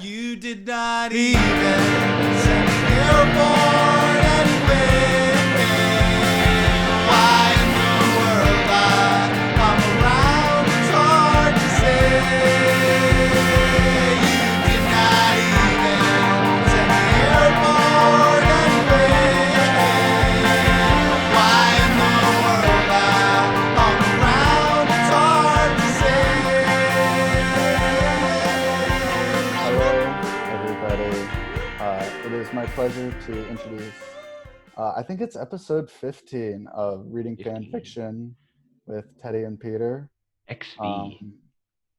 You did not even send me airborne anyway. Why in the world I'm around, it's hard to say. You did not even send me airborne anyway. Why in the world I'm around, it's hard to say. It is my pleasure to introduce, I think it's episode 15 of Reading 15. Fanfiction with Teddy and Peter. XV.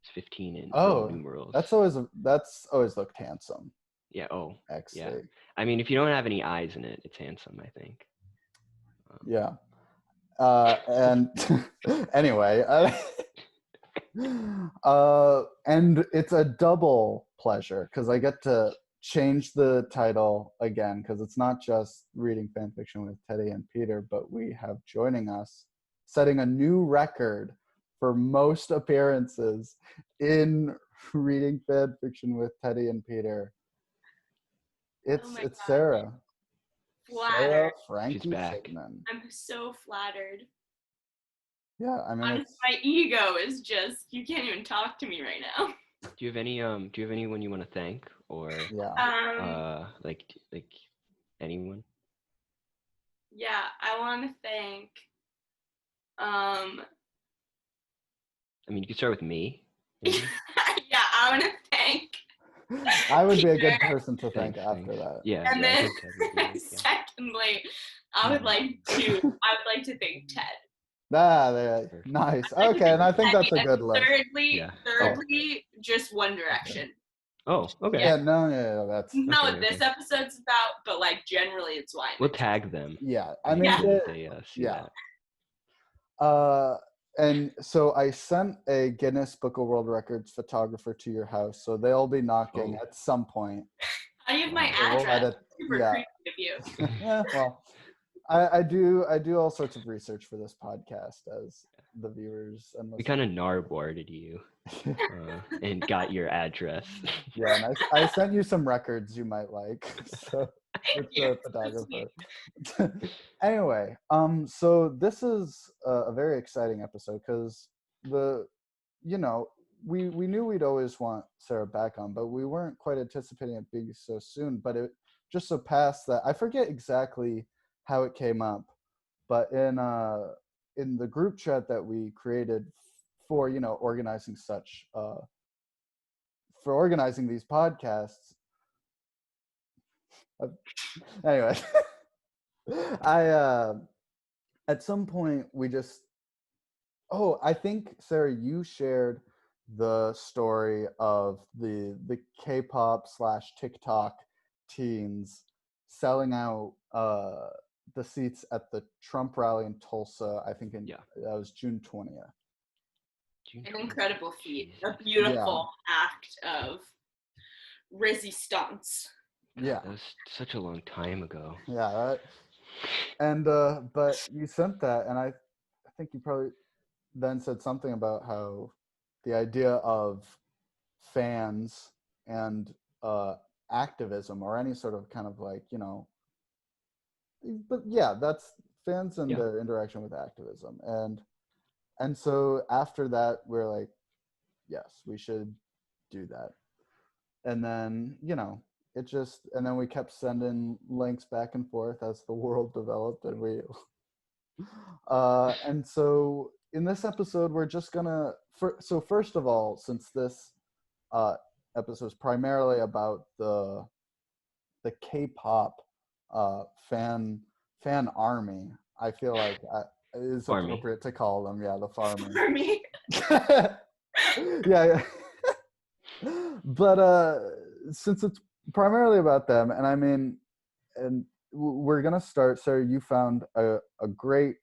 It's 15 in Oh, Roman numerals. that's always looked handsome. Yeah, XV. yeah. I mean, if you don't have any eyes in it, it's handsome, I think. Yeah. And anyway, and it's a double pleasure because I get to change the title again because it's not just Reading Fanfiction with Teddy and Peter, but we have joining us, setting a new record for most appearances in Reading Fanfiction with Teddy and Peter. It's Sarah. Flattered. Sarah Frankie She's back. Sigmund. I'm so flattered. Yeah, I mean, Honestly, my ego is just, you can't even talk to me right now. Do you have anyone you want to thank, or yeah. like anyone? Yeah, I want to thank, I mean, you could start with me. maybe? yeah, I want to thank, I would be a good Peter. person to thank Thanks, after that. Yeah. And yeah, I then, think Ted would be good, yeah. secondly, I would like to thank Ted. Nice. Okay, and I think that's a good list. Thirdly, just One Direction. Oh, okay. Yeah, no, that's Not Okay, what this okay. episode's about, but like generally it's why. We'll tag them. yeah. I mean, Yeah. If they see yeah. that. And so I sent a Guinness Book of World Records photographer to your house, so they'll be knocking at some point. How do you have my We'll address? edit- Super yeah. creepy of you. Yeah, well, I do all sorts of research for this podcast, as the viewers and We kind of narboarded you and got your address. yeah, and I sent you some records you might like. So Thank with you. the photographer. Anyway, so this is a very exciting episode because we knew we'd always want Sarah back on, but we weren't quite anticipating it being so soon. But it just so passed that I forget exactly how it came up, but in the group chat that we created for organizing these podcasts. Anyway, I at some point we just I think Sarah, you shared the story of the K-pop / TikTok teens selling out the seats at the Trump rally in Tulsa. I think that was June 20th. An incredible feat, a beautiful act of resistance. Yeah, that was such a long time ago. Yeah, and but you sent that, and I think you probably then said something about how the idea of fans and activism, or any sort of kind of like but yeah, that's fans and their interaction with activism, and so after that we're like, yes, we should do that. And then and then we kept sending links back and forth as the world developed, and we and so in this episode we're just gonna so first of all, since this episode is primarily about the K-pop fan army, I feel like it is appropriate to call them the farmy. yeah. But since it's primarily about them, and I mean, and we're gonna start. Sarah, you found a great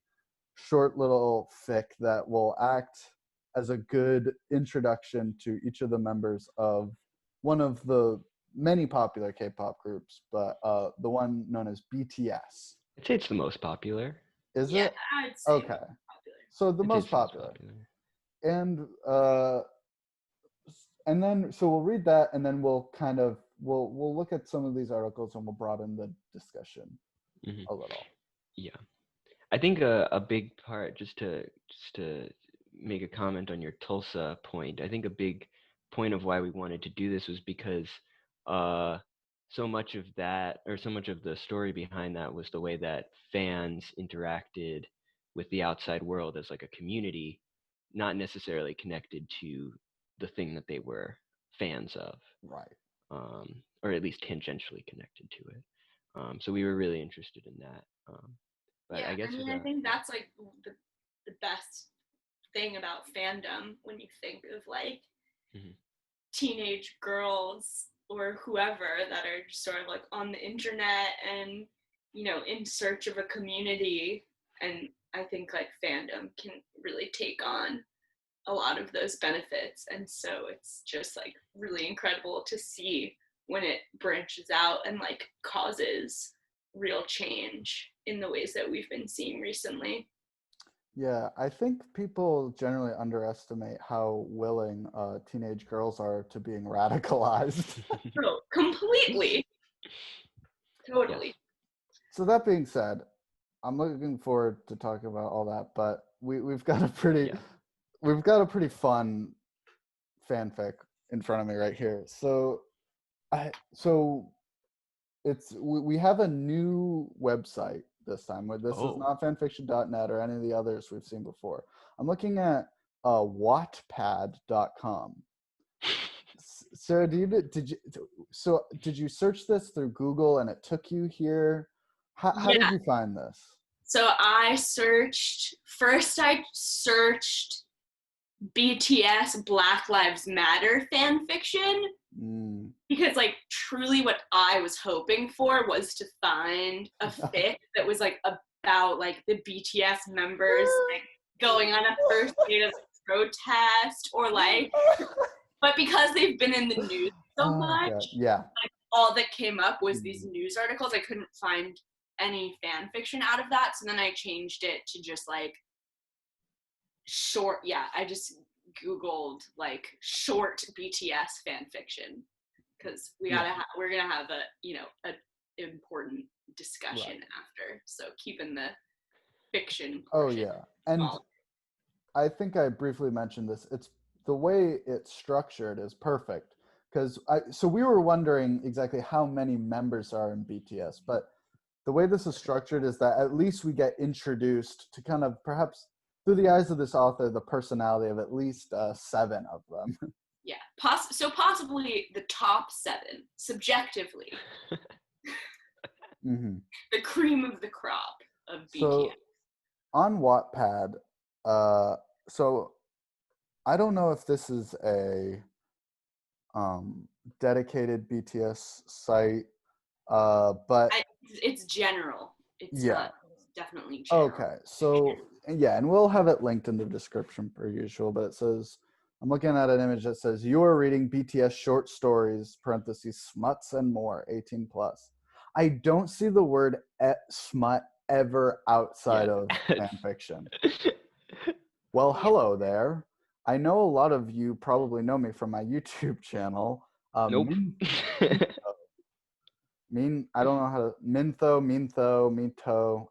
short little fic that will act as a good introduction to each of the members of one of the many popular K-pop groups, but the one known as BTS. I'd say it's the most popular. Is it? I'd say okay. So the most popular. And and then so we'll read that, and then we'll kind of we'll look at some of these articles, and we'll broaden the discussion Mhm. a little. Yeah, I think a big part, just to make a comment on your Tulsa point, I think a big point of why we wanted to do this was because so much of that, or so much of the story behind that, was the way that fans interacted with the outside world as like a community, not necessarily connected to the thing that they were fans of, Right. or at least tangentially connected to it. So we were really interested in that. But Yeah, I guess I think that's like the best thing about fandom when you think of like Mhm. teenage girls or whoever that are just sort of like on the internet and, you know, in search of a community. And I think like fandom can really take on a lot of those benefits. And so it's just like really incredible to see when it branches out and like causes real change in the ways that we've been seeing recently. Yeah, I think people generally underestimate how willing teenage girls are to being radicalized. Oh, completely. Totally. Yes. So that being said, I'm looking forward to talking about all that, but we've got a pretty Yeah. we've got a pretty fun fanfic in front of me right here. So we have a new website this time. Where this is Oh. not fanfiction.net or any of the others we've seen before. I'm looking at wattpad.com. Sarah, did you search this through Google and it took you here? How did Yeah. you find this? So I searched BTS Black Lives Matter fan fiction because like truly what I was hoping for was to find a fic that was like about like the BTS members like going on a first date of protest or like, but because they've been in the news so Oh, much, God. Yeah. all that came up was these news articles. I couldn't find any fan fiction out of that, so then I changed it to just like short. Yeah, I just googled like short BTS fan fiction because we're gonna have a important discussion after. So keeping the fiction portion. Yeah, and small. I think I briefly mentioned this. It's the way it's structured is perfect because so we were wondering exactly how many members are in BTS, but the way this is structured is that at least we get introduced to kind of perhaps through the eyes of this author the personality of at least 7 of them. Yeah, possibly the top 7 subjectively. Mm-hmm. The cream of the crop of BTS. So on Wattpad, so I don't know if this is a dedicated BTS site, but it's general. It's yeah. not definitely general. Okay, so yeah, and we'll have it linked in the description per usual, but it says, I'm looking at an image that says, you are reading BTS short stories, parentheses, smuts and more, 18 plus. I don't see the word smut ever outside of fan fiction. Well, hello there. I know a lot of you probably know me from my YouTube channel. Nope. I don't know how to, Minto.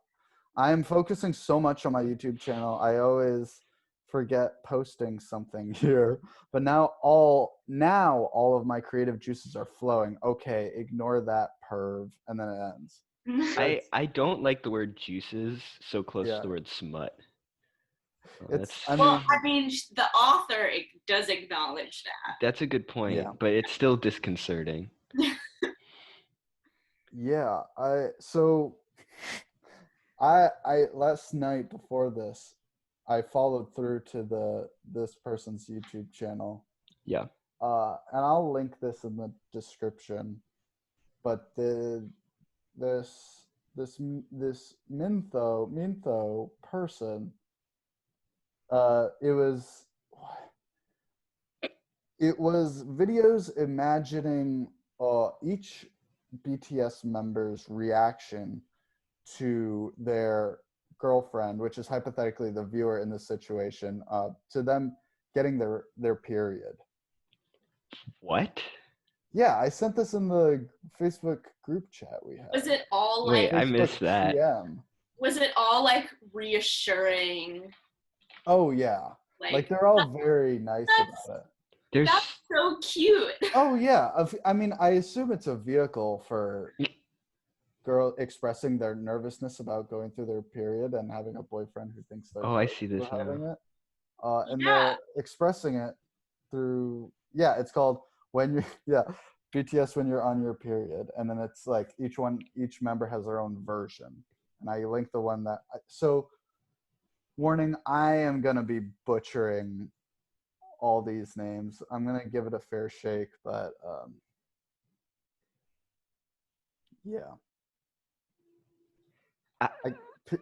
I am focusing so much on my YouTube channel. I always forget posting something here. But now all of my creative juices are flowing. Okay, ignore that perv, and then it ends. I don't like the word juices so close to the word smut. I mean, the author does acknowledge that. That's a good point, but it's still disconcerting. Yeah, I last night before this, I followed through to this person's YouTube channel. Yeah. And I'll link this in the description. But this Mintho person, it was videos imagining each BTS member's reaction to their girlfriend, which is hypothetically the viewer in this situation, to them getting their period. What? Yeah, I sent this in the Facebook group chat we have. Was it all like? Wait, I Facebook missed that. PM. Was it all like reassuring? Oh yeah, like they're all very nice that's- about it. There's That's so cute. Oh yeah, I mean, I assume it's a vehicle for girl expressing their nervousness about going through their period and having a boyfriend who thinks they're I see this having now. it. And Yeah. they're expressing it through it's called when you BTS when you're on your period, and then it's like each member has their own version, and I link the one that so warning, I am gonna be butchering all these names. I'm gonna give it a fair shake, but yeah.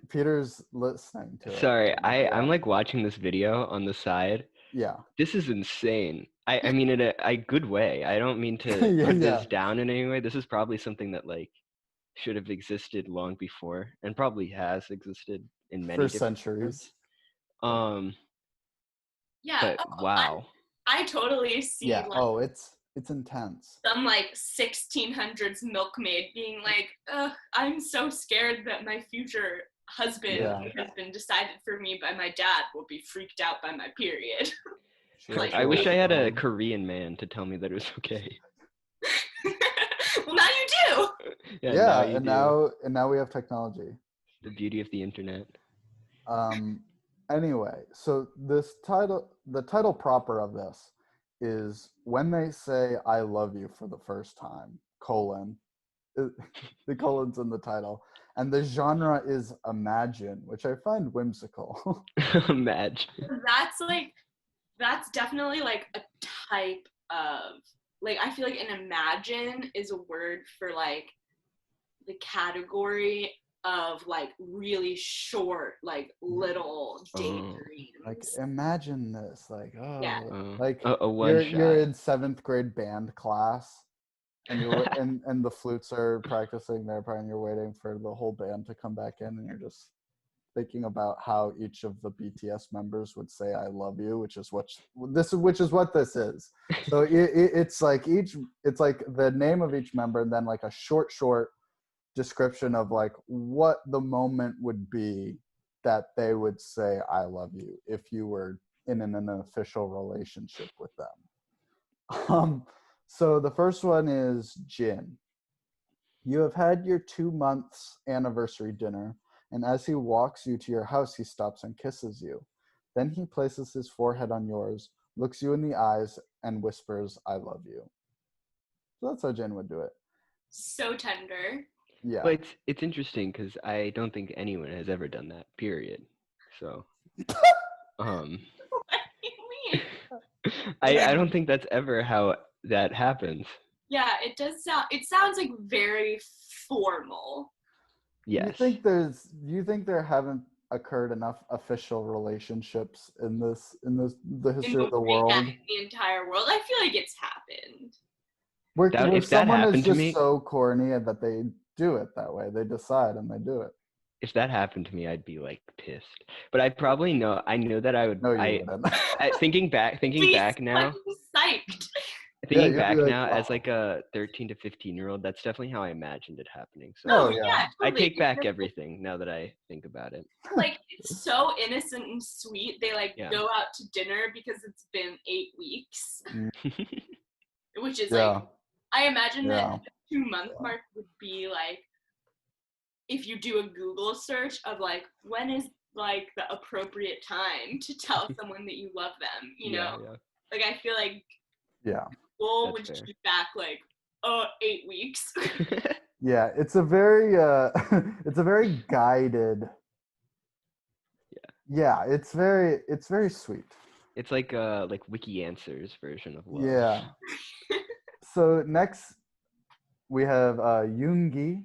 Peter's listening to it. Sorry, I'm Yeah. like watching this video on the side. Yeah. This is insane. I mean in a good way. I don't mean to Yeah, put yeah. this down in any way. This is probably something that like should have existed long before and probably has existed in many For different centuries. forms. Yeah. But wow. I totally see Yeah. like Oh, it's intense. some like 1600s milkmaid being like, ugh, I'm so scared that my future husband Yeah. who has been decided for me by my dad will be freaked out by my period. Like- I wish I had a Korean man to tell me that it was okay. Well, now you do. Yeah, Yeah, you and do. now we have technology. The beauty of the internet. Anyway, so the title proper of this is when they say I love you for the first time, the colon's in the title, and the genre is imagine, which I find whimsical. Imagine. That's definitely like a type of, like, I feel like an imagine is a word for like the category of like really short, like little daydreams. Like imagine this, like Yeah. like a one you're shot. in 7th grade band class, and you're and the flutes are practicing their part, and you're waiting for the whole band to come back in, and you're just thinking about how each of the BTS members would say "I love you," which is what this is. So it's like it's like the name of each member, and then like a short description of like what the moment would be that they would say "I love you" if you were in an official relationship with them. So the first one is Jin. You have had your 2 months anniversary dinner, and as he walks you to your house, he stops and kisses you. Then he places his forehead on yours, looks you in the eyes, and whispers, "I love you." So that's how Jin would do it. So tender. Yeah. But it's interesting because I don't think anyone has ever done that. Period. So, What do you mean? I don't think that's ever how that happens. Yeah, it does sound. It sounds like very formal. Yes. Do you think there haven't occurred enough official relationships in the history of the world? In the entire world, I feel like it's happened. Where if that someone is happened to just me- so corny that they do it that way. They decide and they do it. If that happened to me, I'd be like pissed. But I probably know. I know that I would. No, you wouldn't. Thinking back now. Psyched. Thinking you'd back be like, now, as "Wow." like a 13 to 15-year-old, that's definitely how I imagined it happening. So Oh, yeah. I totally. take back everything now that I think about it. Like, it's so innocent and sweet. They like Yeah. go out to dinner because it's been 8 weeks, which is Yeah. like, I imagine Yeah. that the 2-month mark would be like, if you do a Google search of like, when is like the appropriate time to tell someone that you love them, you know? Yeah. Like, I feel like Yeah. Google That's would fair. shoot back like, 8 weeks. Yeah. It's a very guided. Yeah. It's very sweet. It's like Wiki Answers version of love. Yeah. So next we have Yoongi.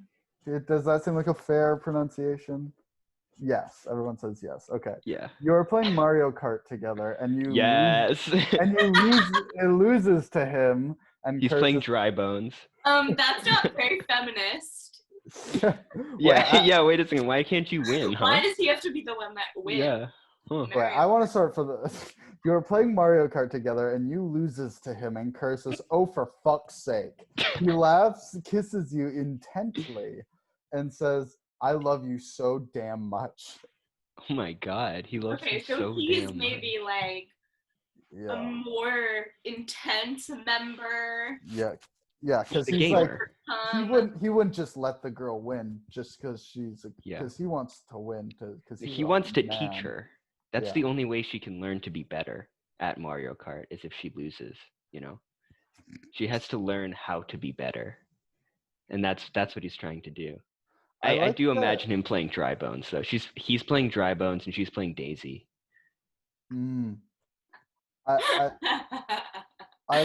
Does that seem like a fair pronunciation? Yes. Everyone says yes. Okay. Yeah. You are playing Mario Kart together, and you Yes. it loses to him, and He's playing curses- Dry Bones. That's not very feminist. Yeah. Wait a second. Why can't you win, huh? Why does he have to be the one that wins? Yeah. Huh. Wait, I want to start for the. You were playing Mario Kart together, and you loses to him and curses, "Oh, for fuck's sake!" He laughs, kisses you intently, and says, "I love you so damn much." Oh my god, he loves Okay, me so so he's damn maybe much. like a Yeah, more intense member. yeah, yeah. Because The he's like, gamer. he wouldn't just let the girl win just because Yeah. because he wants to win because he's He a wants to man. teach her. That's Yeah. the only way she can learn to be better at Mario Kart is if she loses, you know. She has to learn how to be better. And that's what he's trying to do. I I like do that- imagine him playing Dry Bones though. He's playing Dry Bones and she's playing Daisy. Mm. I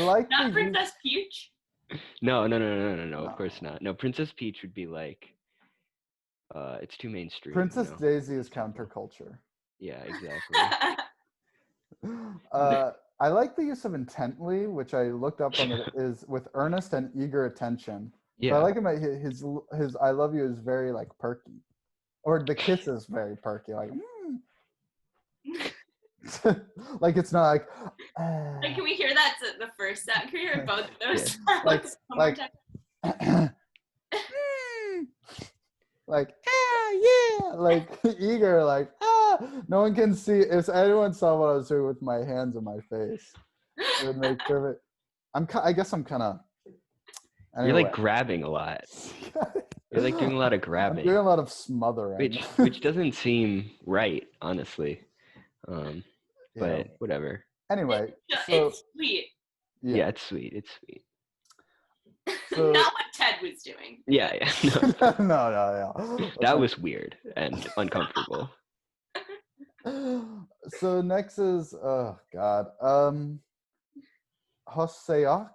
like the Not use. Princess Peach. No, of No. course not. No, Princess Peach would be like it's too mainstream. Princess you know? Daisy is People. counterculture. Yeah, exactly. I like the use of intently, which I looked up on it, is with earnest and eager attention. So I Yeah. like him. His "I love you" is very like perky, or the kiss is very perky, like like it's not like Like, can we hear that the first sound? Can we hear both of those Yeah. sounds one more time? like yeah, like eager, like no one can see. If anyone saw what I was doing with my hands in my face, it would make perfect. I guess I'm kind of. You're like grabbing a lot. You're like doing a lot of I'm grabbing. doing a lot of smothering. Which doesn't seem right, honestly. Yeah. But whatever. Anyway, so It's sweet. Yeah, it's sweet. It's sweet. So, Not what Ted was doing. Yeah. No. no. That was weird and uncomfortable. So next is oh god, Hoseok.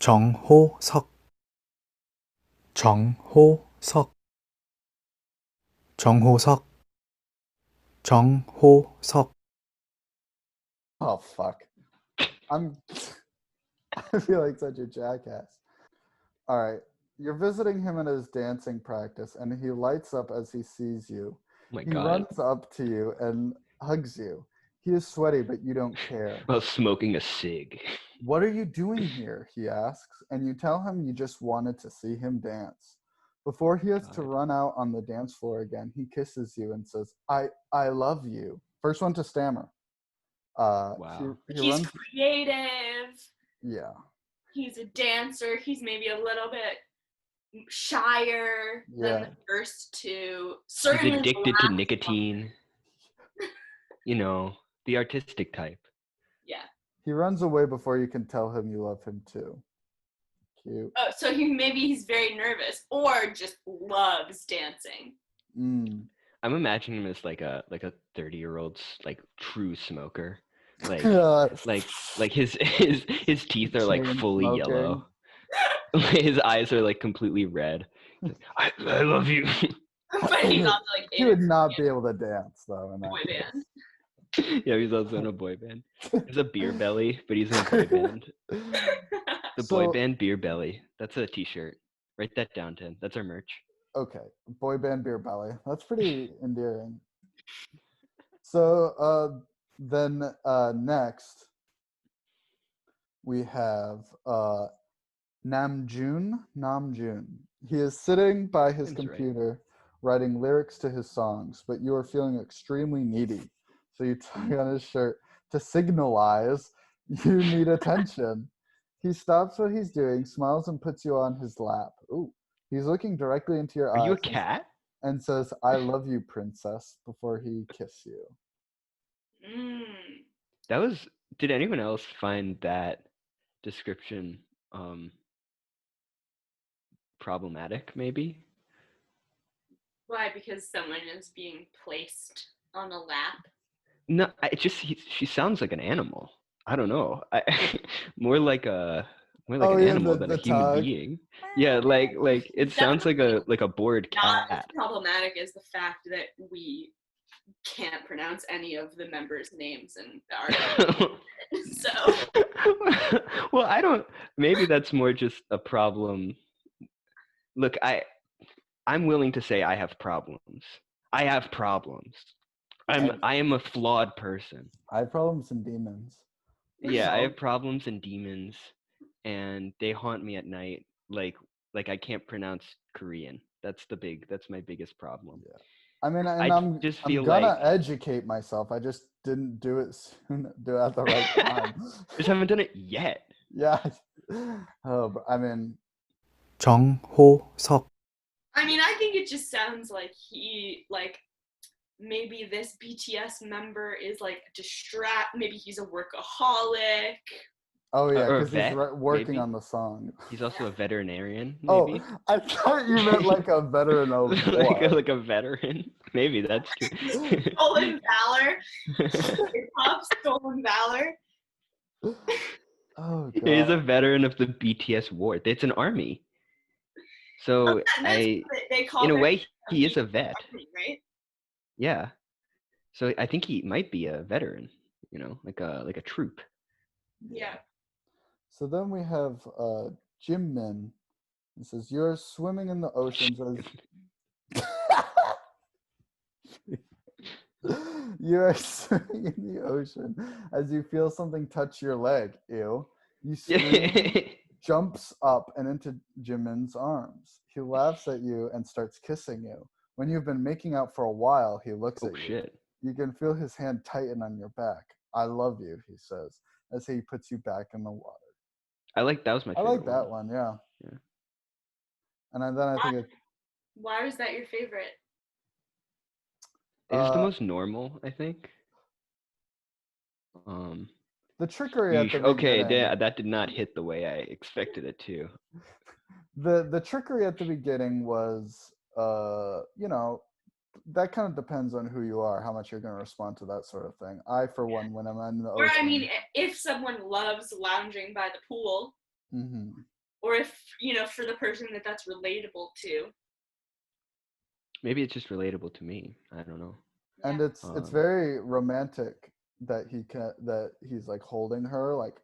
정호석 정호석 정호석 정호석 Oh fuck, I feel like such a jackass. All right, you're visiting him at his dancing practice, and he lights up as he sees you. Oh my He god. runs up to you and hugs you. He is sweaty, but you don't care. While smoking a cig. What are you doing here? He asks, and you tell him you just wanted to see him dance. Before he has to God. run out on the dance floor again, he kisses you and says, I love you. First one to stammer. Wow. He He's runs, creative. yeah. He's a dancer. He's maybe a little bit shyer than the first two. Certainly He's the addicted to last nicotine. You know, the artistic type. Yeah. He runs away before you can tell him you love him too. Cute. Oh, so he's very nervous or just loves dancing. Mm. I'm imagining him as like a 30-year-old like true smoker. Like his teeth are like Chain fully smoking. yellow. His eyes are like completely red. I love you. But he's also like He would not be able to dance though in that boy case. band. Yeah, he's also in a boy band. He's a beer belly, but he's in a boy band. The boy band beer belly. That's a t-shirt. Write that down, Tim. That's our merch. Okay, boy band beer belly. That's pretty endearing. So then next we have Namjoon. He is sitting by his Seems right. computer writing lyrics to his songs, but you are feeling extremely needy. So you tug on his shirt to signalize you need attention. He stops what he's doing, smiles, and puts you on his lap. Ooh. He's looking directly into your eyes. Are you a cat? And says, "I love you, princess," before he kisses you. That was. Did anyone else find that description problematic? Maybe. Why? Because someone is being placed on a lap. No, she sounds like an animal. I don't know. More like an animal than a human being. Yeah, like it sounds like a bored Not as cat. problematic as the fact that we can't pronounce any of the members' names in the article. So. Well, I don't. Maybe that's more just a problem. Look, I'm willing to say I have problems. I have problems. I am a flawed person. I have problems and demons. Yeah, I So- have problems and demons, and they haunt me at night. Like I can't pronounce Korean. That's my biggest problem. Yeah. I mean, and I I'm just I'm feel gonna like educate myself. I just didn't do it soon, do it at the right time. just haven't done it yet. Yeah. Oh, but I mean, 정호석 I mean, I think it just sounds like maybe this BTS member is like maybe he's a workaholic. oh yeah, Or a because he's vet, working maybe. on the song. He's also a veterinarian, Oh, maybe. I thought you meant like a veteran of war. like a veteran. Maybe that's true. Stolen valor. Hip-hop, stolen valor. Oh He is a god. veteran of the BTS war. It's an army. So That's what they call in a their way, he is a vet. army, right? Yeah. So I think he might be a veteran. Like a troop. Yeah. So then we have Jimin. It says, "You're swimming in the oceans as you are swimming in the ocean as you feel something touch your leg. Ew. You scream, jumps up and into Jimin's arms. He laughs at you and starts kissing you. When you've been making out for a while, he looks Oh at you. shit. You can feel his hand tighten on your back. I love you, he says, as he puts you back in the water. That was my I favorite like that one, yeah. Yeah. And then I think it, Why was that your favorite? It's the most normal, I think. the trickery at the Okay, beginning. that did not hit the way I expected it to. The trickery at the beginning was that kind of depends on who you are, how much you're going to respond to that sort of thing. I, for one, when I'm in the Or ocean, I mean, if someone loves lounging by the pool, mhm. or if for the person that's relatable to. Maybe it's just relatable to me. I don't know. And Yeah. it's very romantic that he's like holding her like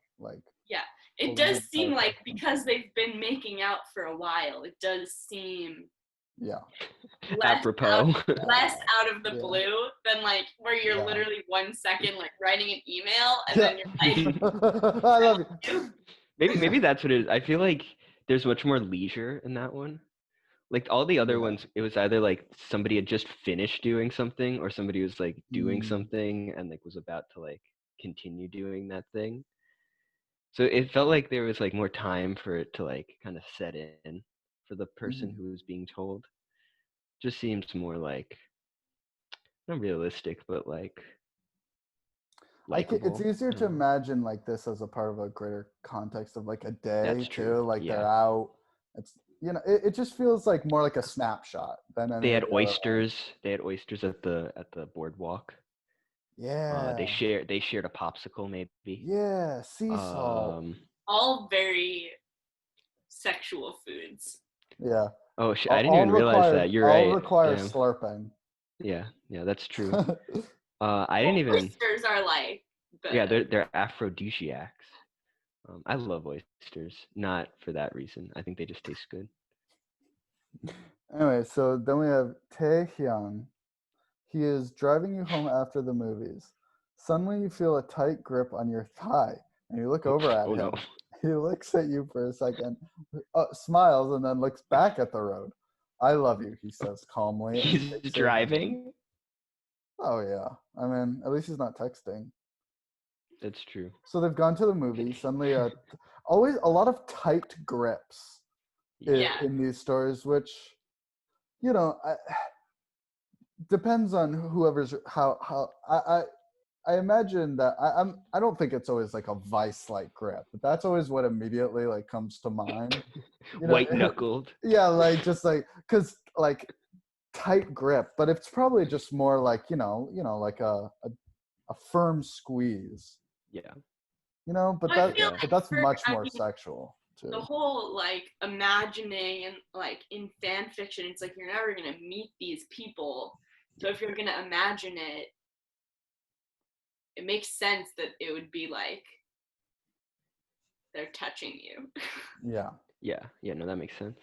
Yeah, it holding her does seem tight. like because they've been making out for a while, it does seem Yeah. Apropos. less out of the Yeah. blue than like where you're Yeah. literally 1 second like writing an email and then you're like, I love you. Maybe that's what it is. I feel like there's much more leisure in that one. Like all the other Yeah. ones, it was either like somebody had just finished doing something or somebody was like doing Mm. something and like was about to like continue doing that thing. So it felt like there was like more time for it to like kind of set in for the person who was being told. Just seems more like not realistic, but like likable. It's easier I to don't know. imagine like this as a part of a greater context of like a day That's too. true. Like Yeah. they're out. It's it just feels like more like a snapshot than any They of had the other ones. oysters. They had oysters at the boardwalk. Yeah. They shared a popsicle maybe. Yeah. Sea salt. all very sexual foods. Yeah. Oh shit! I didn't even realize that. You're all right. require Damn. slurping. Yeah, that's true. I didn't even. Oysters are like Yeah, they're aphrodisiacs. I love oysters. Not for that reason. I think they just taste good. Anyway, so then we have Taehyung. He is driving you home after the movies. Suddenly you feel a tight grip on your thigh, and you look over at Oh him. no. He looks at you for a second, smiles, and then looks back at the road. I love you, he says calmly. and He's takes your hand. driving. Oh, yeah. I mean, at least he's not texting. That's true. So they've gone to the movie. Suddenly, always a lot of tight grips Yeah. in these stories, which, depends on whoever's how I imagine that I don't think it's always like a vice-like grip, but that's always what immediately like comes to mind. White knuckled. Yeah, like just like because like tight grip, but it's probably just more like like a firm squeeze. Yeah. But I feel but that's much I more mean, sexual too. the whole like imagining and like in fan fiction, it's like you're never gonna meet these people. So if you're gonna imagine it, it makes sense that it would be like they're touching you. Yeah. Yeah, no, that makes sense.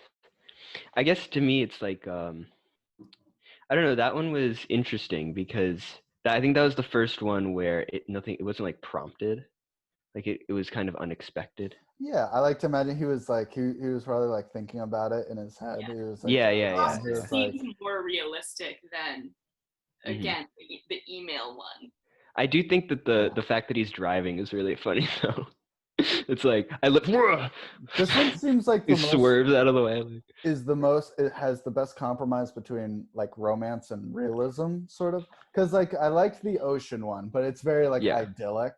I guess to me it's like I don't know, that one was interesting because I think that was the first one where it wasn't like prompted. Like it was kind of unexpected. Yeah, I like to imagine he was like he was probably like thinking about it in his head. Yeah. He was like, Yeah. he Also was like, seems more realistic than again the email one. I do think that the fact that he's driving is really funny though. It's like this one seems like he the most swerves out of the way. Like, is the most. It has the best compromise between like romance and realism, sort of. Because like I liked the ocean one, but it's very like Yeah. idyllic.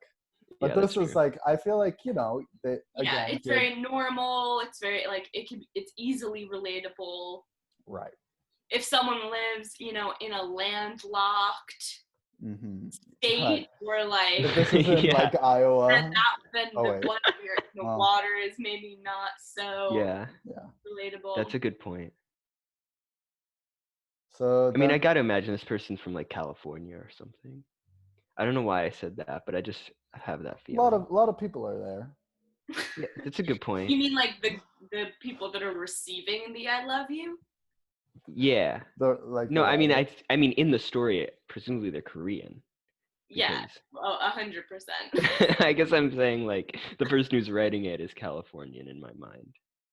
But yeah, this that's is true. like I feel like they, Yeah, again, it's very normal. It's very like it's easily relatable. right. If someone lives, in a landlocked Mm-hmm. state or like If this is in Yeah. like Iowa, then Oh, the wait. one where the Oh. water is maybe not so Yeah, relatable. that's a good point. so I mean, I then- gotta imagine this person's from like California or something. I don't know why I said that, but I just have that a feeling. lot of people are there. Yeah, that's a good point. You mean like the people that are receiving the "I love you"? Yeah. They're like No, the I mean, writers. I mean, in the story, presumably they're Korean. Yeah, Because 100%. I guess I'm saying like the person who's writing it is Californian in my mind.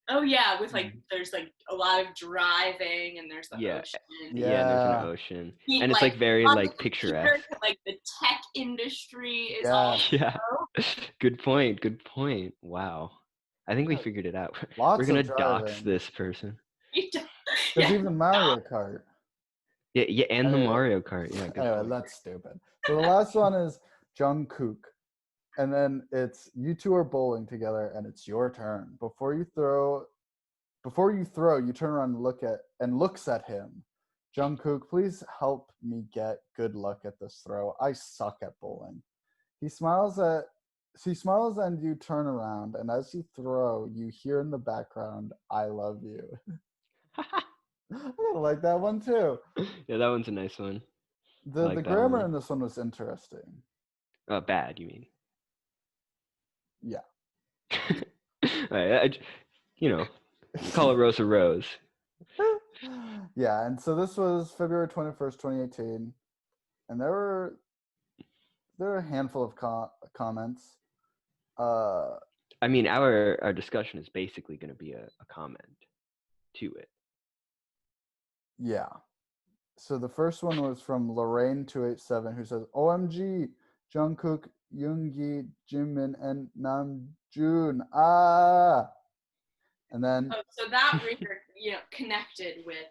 Oh yeah, with like there's like a lot of driving and there's the Yeah. ocean. Yeah, and there's an Yeah. ocean, He, and it's like very on like the picturesque. computer, like the tech industry is Yeah. all Yeah. Good point. Good point. Wow. I think we Yeah, figured it out. lots We're gonna of dox driving. this person. There's yeah. even Mario Kart. Yeah, yeah, and the Anyway. Mario Kart. Yeah, good Anyway, point. that's stupid. So the last one is Jungkook, and then it's you two are bowling together, and it's your turn. Before you throw, you turn around and looks at him. Jungkook, please help me get good luck at this throw. I suck at bowling. He smiles and you turn around, and as you throw, you hear in the background, "I love you." I kinda like that one too. Yeah, that one's a nice one. I The like that grammar one. in this one was interesting. Bad, you mean? Yeah. Right, call a rose a rose. Yeah, and so this was February 21st, 2018, and there were a handful of comments. I mean, our discussion is basically going to be a comment to it. Yeah. So the first one was from Lorraine287, who says, "OMG, Jungkook, Yoongi, Jimin, and Namjoon. Ah!" And then, Oh, so that reader, connected with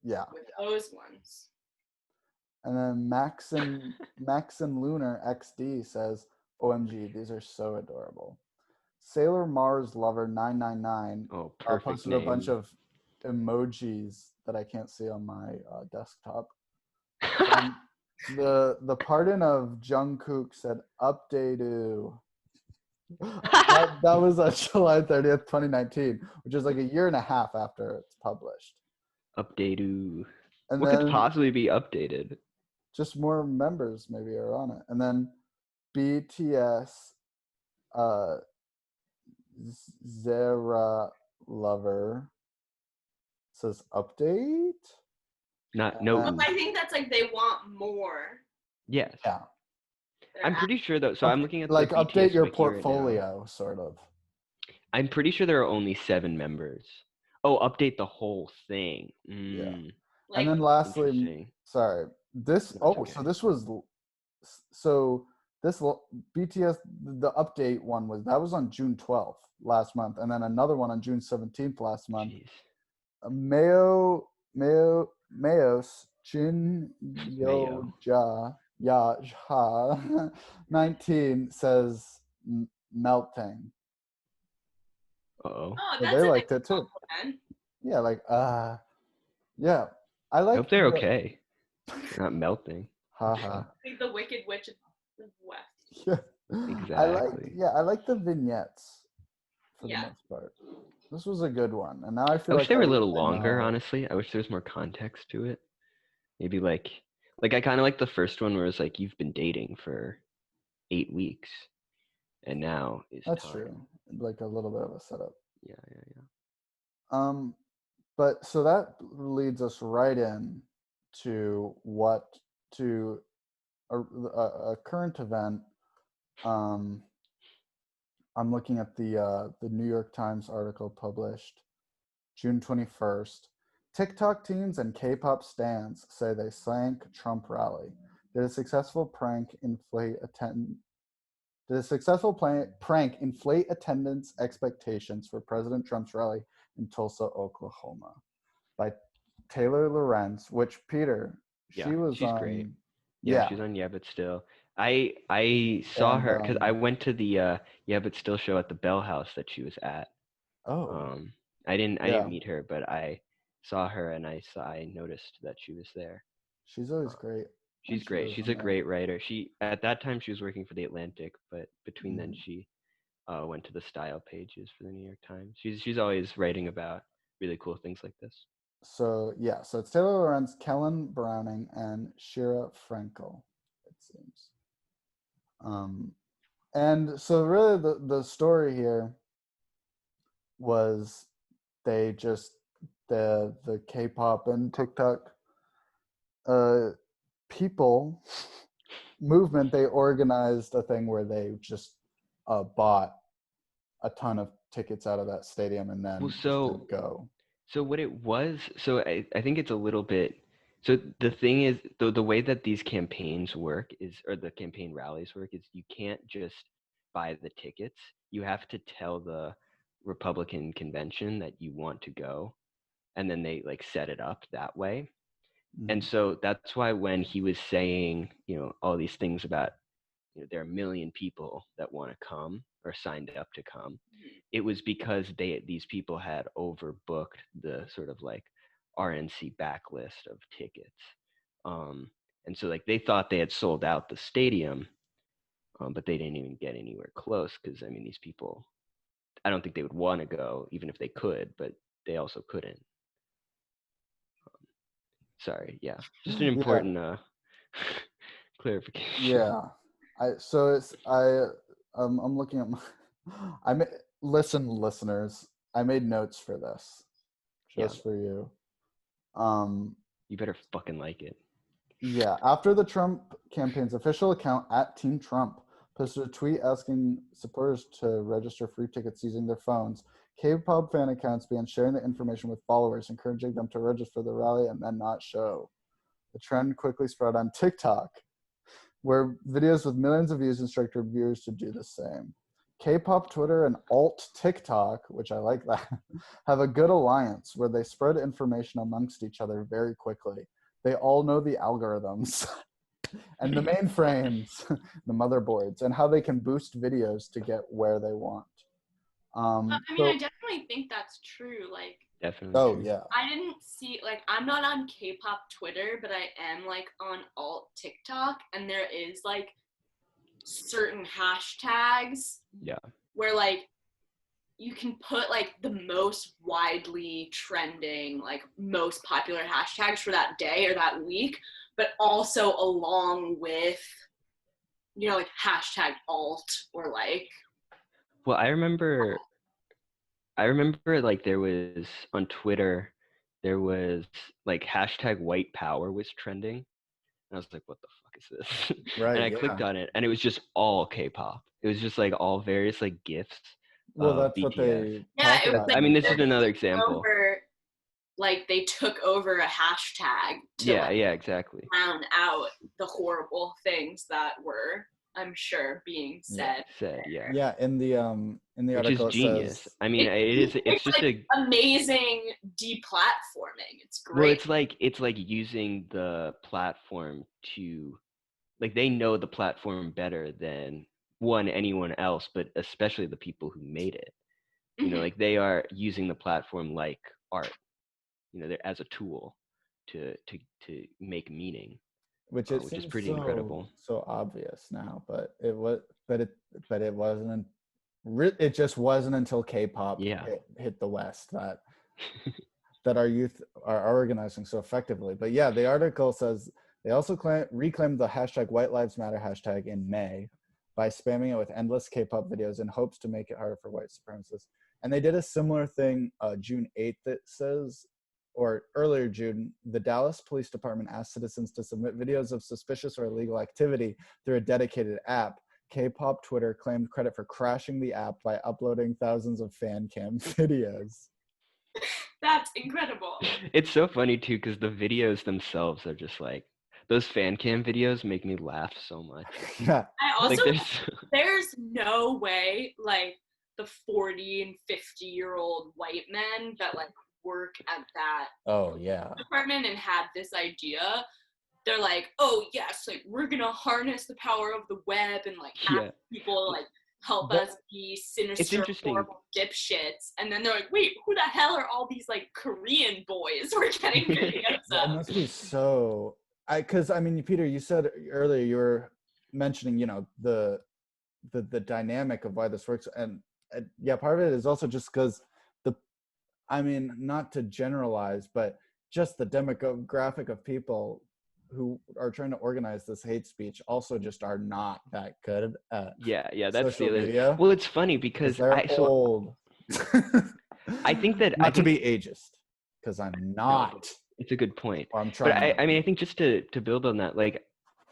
yeah. those ones. And then Maxon Lunar XD says, "OMG, these are so adorable." Sailor Mars Lover 999 Oh, perfect posted name. a bunch of emojis that I can't see on my desktop. And the pardon of Jungkook said, "Update." that was July 30th, 2019, which is like a year and a half after it's published. Update. And What then could possibly be updated? just more members maybe are on it. And then BTS Zara Lover says update. No. Well, I think that's like they want more. Yes. Yeah. I'm pretty sure though. So I'm looking at like the update BTS your wiki right now. portfolio, sort of. I'm pretty sure there are only 7 members. Oh, update the whole thing. Yeah. Like, And then lastly, Interesting. sorry, this. No, Oh, it's okay. so this was. So this BTS the update one was on June 12th last month, and then another one on June 17th last month. Jeez. Mayos Chin Yo Ja 19 says melting. Uh-oh. oh, So that's they a liked nice it too. compliment. Yeah, like yeah. I I like. hope they're okay. They're not melting. Haha. Like the Wicked Witch of the West. Yeah. Exactly. I like the vignettes for Yeah. the most part. This was a good one, and now I I feel wish like they were a little I longer, know- honestly. I wish there was more context to it. Maybe like I kind of like the first one where it's like you've been dating for 8 weeks, and now is That's time. true. Like a little bit of a setup. Yeah. But so that leads us right in to what to a current event. I'm looking at the New York Times article published June 21st. TikTok teens and K-pop stans say they sank Trump rally. Did a successful prank inflate attendance expectations for President Trump's rally in Tulsa, Oklahoma? By Taylor Lorenz, which Peter, Yeah, she was she's on. great. Yeah, She's on Yeah But Still. I saw and her because I went to the Yeah But Still show at the Bell House that she was at. oh I didn't yeah, meet her, but I saw her and I noticed that she was there. she's always great. when She's she great. goes She's on a there. great writer. She at that time she was working for the Atlantic, but between then Mhm. she went to the style pages for the New York Times. She's always writing about really cool things like this. So yeah, so it's Taylor Lorenz, Kellen Browning, and Shira Frankel, it seems. And so really the story here was they just the K-pop and TikTok people movement, they organized a thing where they just bought a ton of tickets out of that stadium and then Well, just so didn't go. So what it was, so I think it's a little bit, so the thing is, the way that these campaigns work is, or the campaign rallies work is you can't just buy the tickets. You have to tell the Republican convention that you want to go, and then they like set it up that way. And Mhm. so that's why when he was saying, all these things about, there are a million people that want to come or signed up to come, it was because these people had overbooked the sort of like RNC backlist of tickets. And so like they thought they had sold out the stadium, but they didn't even get anywhere close because I mean these people, I don't think they would want to go even if they could, but they also couldn't. Sorry, yeah, just an Yeah, important clarification. yeah. I'm looking at my listeners. I made notes for this Yeah, just for you. Um, you better fucking like it. yeah, after the Trump campaign's official account at Team Trump posted a tweet asking supporters to register free tickets using their phones, K-pop fan accounts began sharing the information with followers, encouraging them to register for the rally and then not show. The trend quickly spread on TikTok, where videos with millions of views instructed viewers to do the same. K-pop Twitter and alt TikTok, which I like that, have a good alliance where they spread information amongst each other very quickly. They all know the algorithms and the mainframes, the motherboards, and how they can boost videos to get where they want. I mean, So, I definitely think that's true. Like, Definitely oh true. yeah, I didn't see, like, I'm not on K-pop Twitter, but I am, like, on alt TikTok, and there is, like, certain hashtags Yeah. where, like, you can put, like, the most widely trending, like, most popular hashtags for that day or that week, but also along with, like, hashtag alt or, like, Well, I remember like there was on Twitter, there was like hashtag white power was trending. And I was like, what the fuck is this? And right, I yeah. clicked on it and it was just all K-pop. It was just like all various like GIFs Well, of that's what BTS. they yeah, talk it was about. I like mean, this is they're another taking example. over, like they took over a hashtag to Yeah, like yeah, exactly. drown out the horrible things that were, I'm sure, being Yeah. said. Yeah. Yeah, in the Which is article it genius. says, I mean, it's just like a amazing deplatforming. It's well, great. it's like using the platform to like they know the platform better than anyone else, but especially the people who made it. Mhm. Like they are using the platform like art, they're as a tool to make meaning, which it which is seems pretty incredible. so obvious now, but it wasn't. It just wasn't until K-pop Yeah. hit the West that our youth are organizing so effectively. But yeah, the article says they also reclaimed the hashtag White Lives Matter hashtag in May by spamming it with endless K-pop videos in hopes to make it harder for white supremacists. And they did a similar thing June 8th, it says, or earlier June, the Dallas Police Department asked citizens to submit videos of suspicious or illegal activity through a dedicated app. K-pop Twitter claimed credit for crashing the app by uploading thousands of fan cam videos. That's incredible. It's so funny too because the videos themselves are just like those fan cam videos make me laugh so much. Yeah. I also Like there's no way like the 40 and 50-year-old white men that like work at that Oh yeah. department and had this idea. They're like, oh yes, like we're gonna harness the power of the web and like ask Yeah. people to like help But- us be sinister, interesting. horrible dipshits. And then they're like, wait, who the hell are all these like Korean boys we're getting videos That of? must be so. Because I mean, Peter, you said earlier you were mentioning, you know, the dynamic of why this works, and yeah, part of it is also just because I mean, not to generalize, but just the demographic of people who are trying to organize this hate speech also just are not that good at yeah, that's social the other. media. Well, it's funny 'cause because they're old. I think that not to be ageist, because I'm not. It's a good point. Or I'm But trying. I mean, I think just to build on that, like,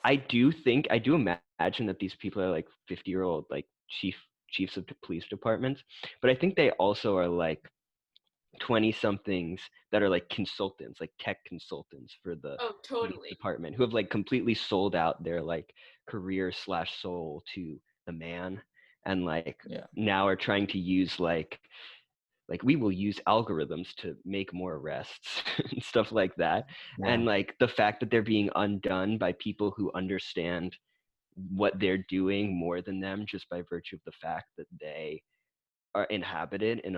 I do imagine that these people are like 50-year-old, like chiefs of police departments. But I think they also are like 20-somethings that are like consultants, like tech consultants for the Oh, police totally. department, who have like completely sold out their like career / soul to the man, and like Yeah. now are trying to use like we will use algorithms to make more arrests and stuff like that. Yeah. And like the fact that they're being undone by people who understand what they're doing more than them, just by virtue of the fact that they are inhabited in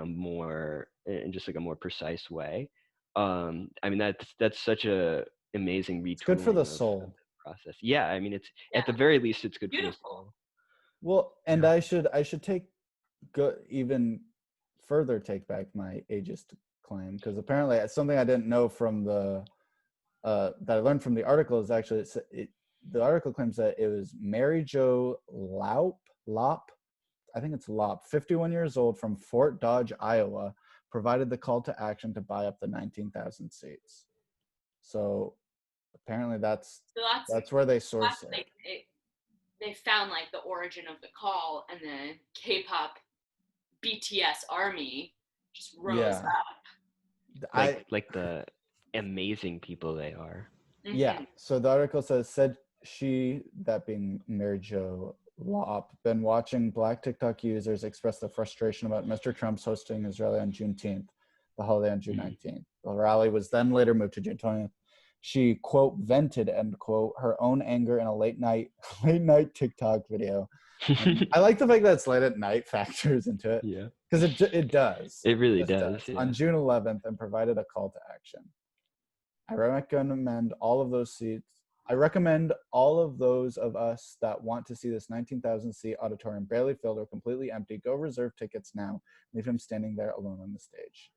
just like a more precise way. I mean, that's such a amazing retooling. It's good for the of soul. process. Yeah, I mean, it's Yeah. at the very least, it's good for the Beautiful. soul. Well, and Yeah. I should even further take back my ageist claim, because apparently it's something I didn't know from the that I learned from the article is actually the article claims that it was Mary Jo Lop, I think it's Lop, 51 years old, from Fort Dodge, Iowa, provided the call to action to buy up the 19,000 seats. So apparently that's where they source it. Like, they found like the origin of the call, and the K-pop BTS army just rose Yeah. up. Like the amazing people they are. Yeah. So the article said she, that being Mary Jo Lop, been watching Black TikTok users express their frustration about Mr. Trump's hosting Israeli on Juneteenth, the holiday on June 19th. The rally was then later moved to June 20th. She, quote, vented, end quote, her own anger in a late night TikTok video. I like the fact that it's late at night factors into it. Yeah. Because it does. It really just does. Yeah. On June 11th, and provided a call to action. I recommend all of those of us that want to see this 19,000 seat auditorium barely filled or completely empty go reserve tickets now. Leave him standing there alone on the stage.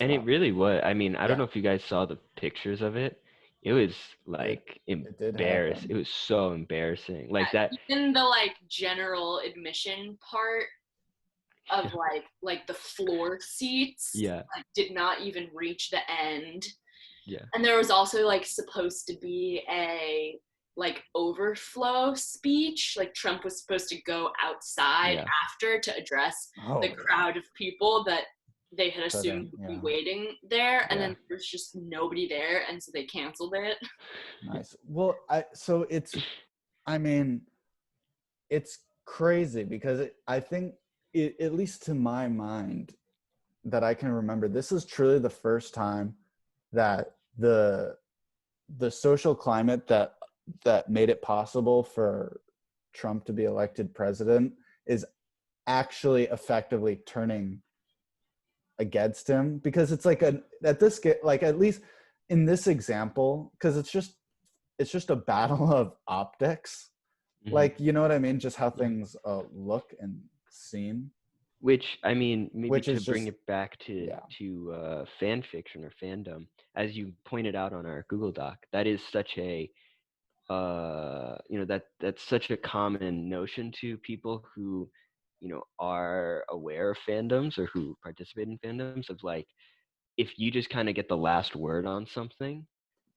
And it really was. I mean, I don't Yeah. know if you guys saw the pictures of it. It was like it did embarrassing. happen. It was so embarrassing. Like that. In the like general admission part of like the floor seats, Yeah. like, did not even reach the end. Yeah. And there was also like supposed to be a like overflow speech. Like Trump was supposed to go outside after to address the crowd of people that they had assumed would be waiting there, and then there's just nobody there, and so they canceled it. Nice. Well, it's crazy because I think at least to my mind that I can remember, this is truly the first time that the social climate that made it possible for Trump to be elected president is actually effectively turning against him, because it's like at least in this example, because it's just a battle of optics. Mm-hmm. Like, you know what I mean? Just how things look and seem. Which, I mean, maybe to bring it back to fan fiction or fandom, as you pointed out on our Google Doc, that is such a that's such a common notion to people who are aware of fandoms or who participate in fandoms, of like if you just kind of get the last word on something,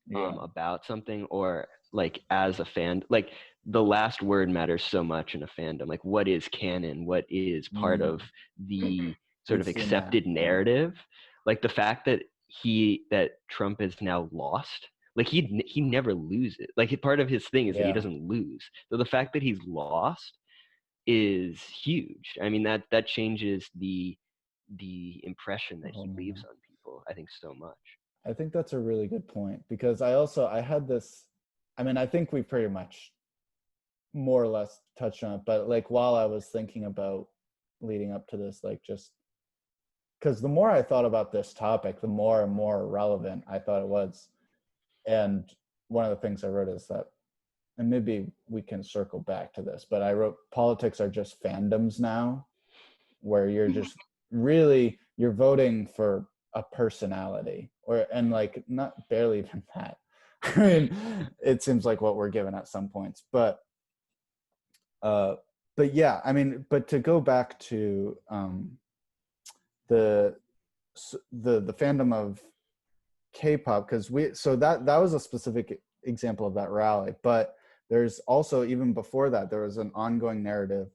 Yeah. about something, or like as a fan, like the last word matters so much in a fandom. Like what is canon, what is part of the sort of We've seen accepted that, yeah. narrative. Like the fact that Trump is now lost, like he never loses. Like part of his thing is that he Yeah. doesn't lose. So the fact that he's lost is huge. I mean, that changes the impression that he leaves on people, I think, so much. I think that's a really good point, because I had this, I mean, I think we pretty much more or less touched on it, but like while I was thinking about leading up to this, like just because the more I thought about this topic, the more and more relevant I thought it was. And one of the things I wrote is that, and maybe we can circle back to this, but I wrote, politics are just fandoms now, where you're just really, you're voting for a personality, and like not barely even that. I mean, it seems like what we're given at some points, but yeah, I mean, but to go back to the fandom of K-pop, because that was a specific example of that rally, but there's also, even before that, there was an ongoing narrative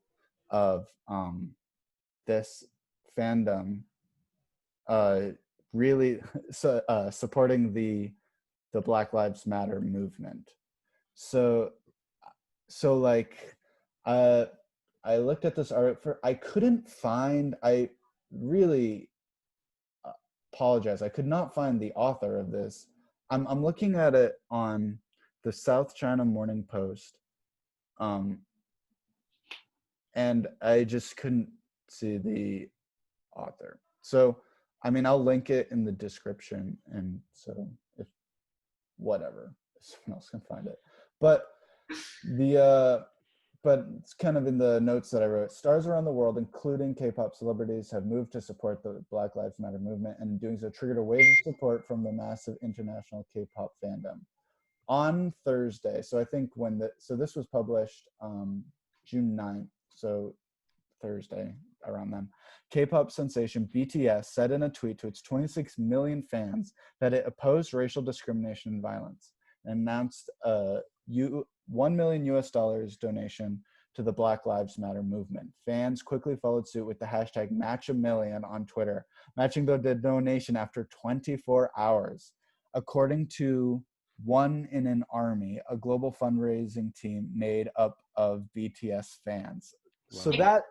of this fandom really supporting the Black Lives Matter movement. So like I looked at this article. I couldn't find. I really apologize. I could not find the author of this. I'm looking at it on the South China Morning Post, and I just couldn't see the author. So, I mean, I'll link it in the description, and so if whatever, someone else can find it. But but it's kind of in the notes that I wrote. Stars around the world, including K-pop celebrities, have moved to support the Black Lives Matter movement, and in doing so triggered a wave of support from the massive international K-pop fandom. On Thursday, so I think this was published June 9th, so Thursday around then, K-pop sensation BTS said in a tweet to its 26 million fans that it opposed racial discrimination and violence, and announced a $1 million donation to the Black Lives Matter movement. Fans quickly followed suit with the hashtag #MatchAMillion on Twitter, matching the donation after 24 hours. According to One in an Army, a global fundraising team made up of BTS fans. Wow. So that,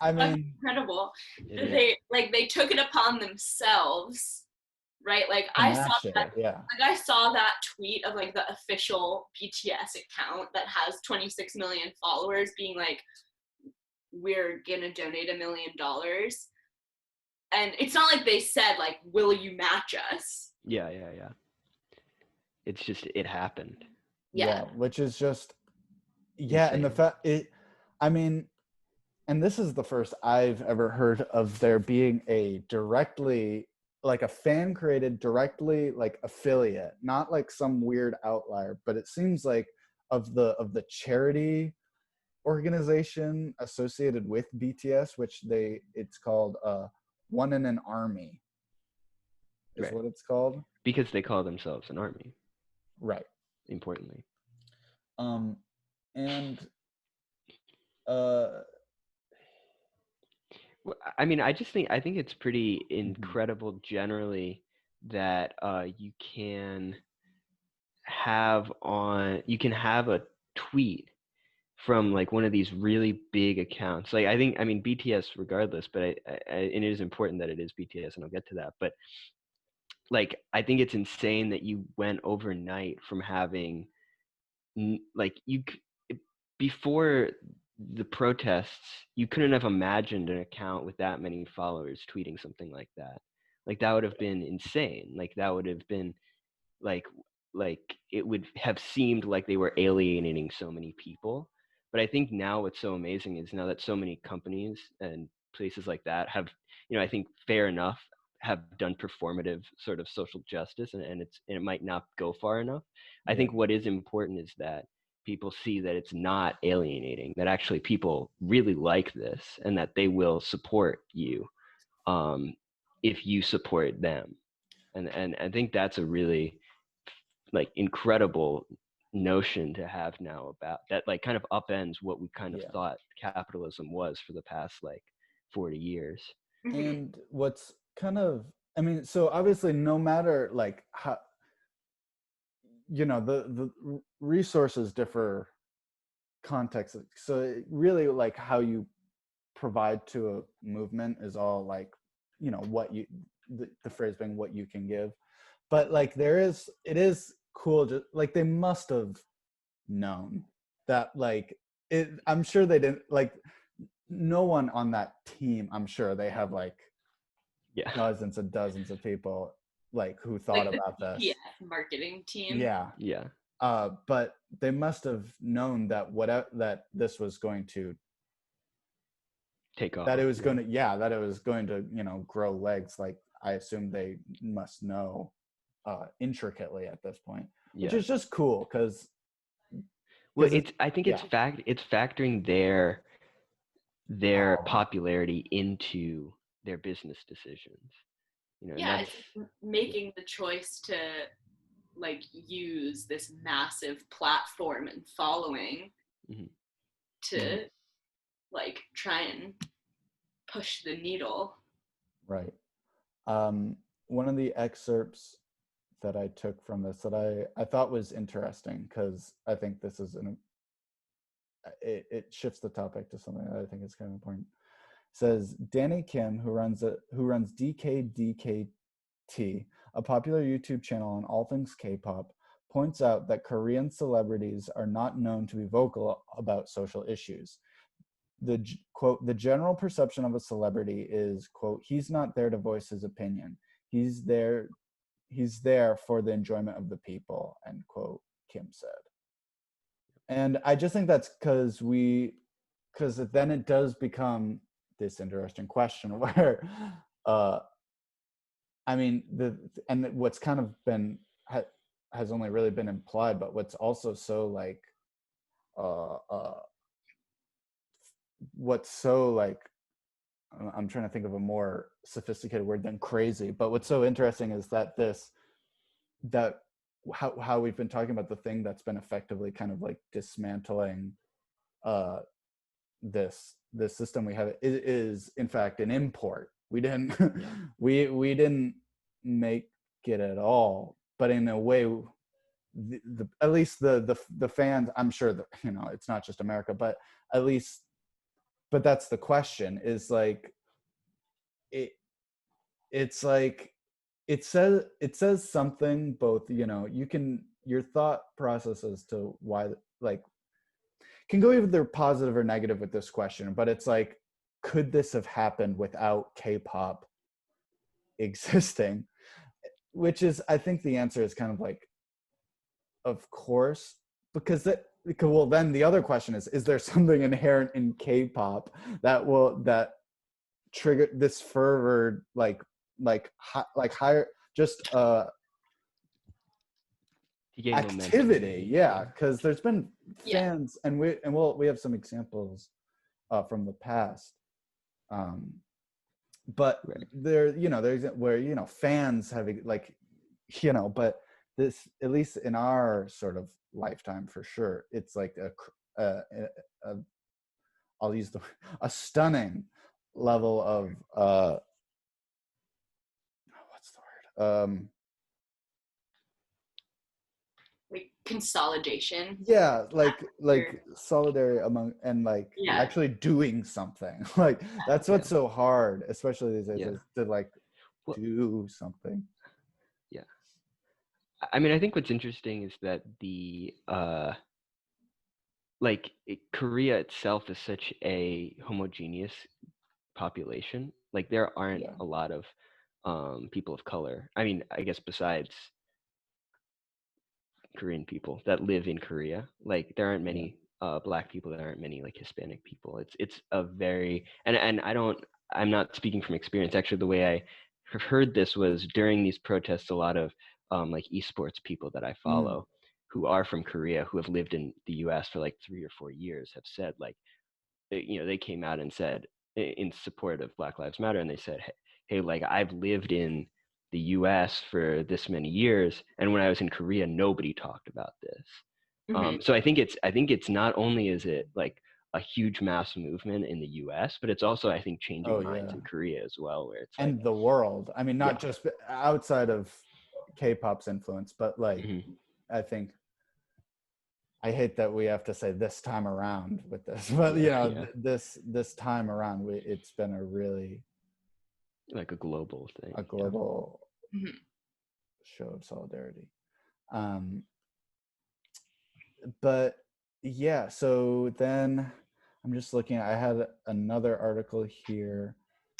I That's mean, incredible. Yeah. They took it upon themselves, right? Like I saw that tweet of like the official BTS account that has 26 million followers being like, we're gonna donate $1 million. And it's not like they said like, will you match us? Yeah. It's just, it happened. Yeah, which is just, yeah, Insane. and the fact I mean, and this is the first I've ever heard of there being a directly, like a fan created directly like affiliate, not like some weird outlier, but it seems like of the charity organization associated with BTS, which it's called One in an Army is Right. what it's called. Because they call themselves an army. Right. Importantly. And I mean, I think it's pretty incredible generally that you can have a tweet from like one of these really big accounts. Like I mean BTS regardless, but and it is important that it is BTS, and I'll get to that. But like I think it's insane that you went overnight from having before the protests, you couldn't have imagined an account with that many followers tweeting something like that. Like that would have been insane. Like that would have been like it would have seemed like they were alienating so many people. But I think now what's so amazing is now that so many companies and places like that have, I think fair enough, have done performative sort of social justice, and it might not go far enough. I think what is important is that people see that it's not alienating, that actually people really like this, and that they will support you if you support them. And I think that's a really like incredible notion to have now about that, like kind of upends what we kind of Yeah. thought capitalism was for the past like 40 years. Mhm. And what's kind of, I mean, so obviously no matter like how, you know, the resources differ context. So it really like how you provide to a movement is all like, you know, what you, the phrase being what you can give. But like it is cool, just like they must have known that like I'm sure they didn't like, no one on that team, I'm sure they have like Yeah. dozens and dozens of people like who Like thought the about this. BTS marketing team. Yeah. Yeah. But they must have known that that this was going to, Take off. that it was yeah. going to, yeah, that it was going to, you know, grow legs. Like I assume they must know intricately at this point, which Yeah. is just cool because Well, 'cause it's I think yeah. it's factoring their Oh. popularity into their business decisions. You know, and Yeah, that's it's making the choice to like use this massive platform and following Mhm. to like try and push the needle. Right. One of the excerpts that I took from this that I thought was interesting, because I think this is it shifts the topic to something that I think is kind of important. Says Danny Kim, who runs DKDKT, a popular YouTube channel on all things K-pop, points out that Korean celebrities are not known to be vocal about social issues. Quote, the general perception of a celebrity is, quote, he's not there to voice his opinion. He's there for the enjoyment of the people, end quote, Kim said. And I just think that's because then it does become this interesting question where, I mean, what's kind of been, has only really been implied, but what's also so like, what's so like, I'm trying to think of a more sophisticated word than crazy, but what's so interesting is that how we've been talking about the thing that's been effectively kind of like dismantling this system we have is in fact an import. We didn't we didn't make it at all, but in a way at least the fans, I'm sure that, you know, it's not just America, but at least, but that's the question, is like it's like it says something, both, you know, you can, your thought process as to why, like, can go either positive or negative with this question, but it's like, could this have happened without K-pop existing? Which is, I think the answer is kind of like, of course, because well, then the other question is there something inherent in K-pop that trigger this fervor, like higher, just to gain activity? Yeah, because there's been Yeah. fans, and we have some examples from the past, but Right. there, you know, there's where, you know, fans have, like, you know, but this, at least in our sort of lifetime, for sure, it's like I'll use a stunning level of what's the word, Like consolidation. yeah, like You're- solidarity among, and like Yeah. actually doing something. Like that's what's so hard, especially these days, Yeah. is to like Well- do something. Yeah. I mean, I think what's interesting is that Korea itself is such a homogeneous population. Like there aren't Yeah. a lot of people of color. I mean, I guess besides Korean people that live in Korea, like there aren't many black people, there aren't many like Hispanic people. It's a very, and I'm not speaking from experience. Actually, the way I have heard this was during these protests, a lot of like esports people that I follow who are from Korea, who have lived in the US for like 3 or 4 years, have said like, they came out and said in support of Black Lives Matter, and they said, hey, like I've lived in the US for this many years, and when I was in Korea, nobody talked about this. So I think it's not only is it like a huge mass movement in the US, but it's also, I think, changing minds in Korea as well, where it's like, and the world. I mean, not just outside of K-pop's influence, but like I think, I hate that we have to say this time around with this, but this time around, it's been a really like a global thing, a global show of solidarity. But yeah, so then I'm just looking. I had another article here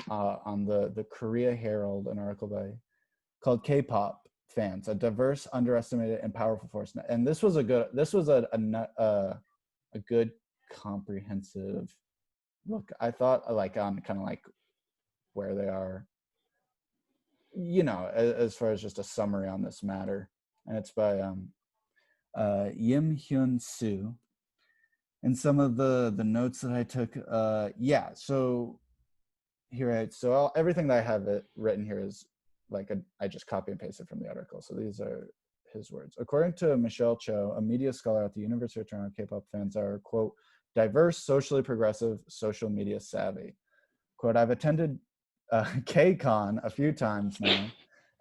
on the Korea Herald, an article called "K-pop Fans: A Diverse, Underestimated, and Powerful Force." And this was a good comprehensive look. I thought, like, on kind of like where they are, as far as just a summary on this matter. And it's by Yim Hyun Soo. And some of the notes that I took, so everything that I have written here is like I just copy and pasted from the article. So these are his words. According to Michelle Cho, a media scholar at the University of Toronto, K-pop fans are, quote, diverse, socially progressive, social media savvy. Quote, I've attended K-Con a few times now.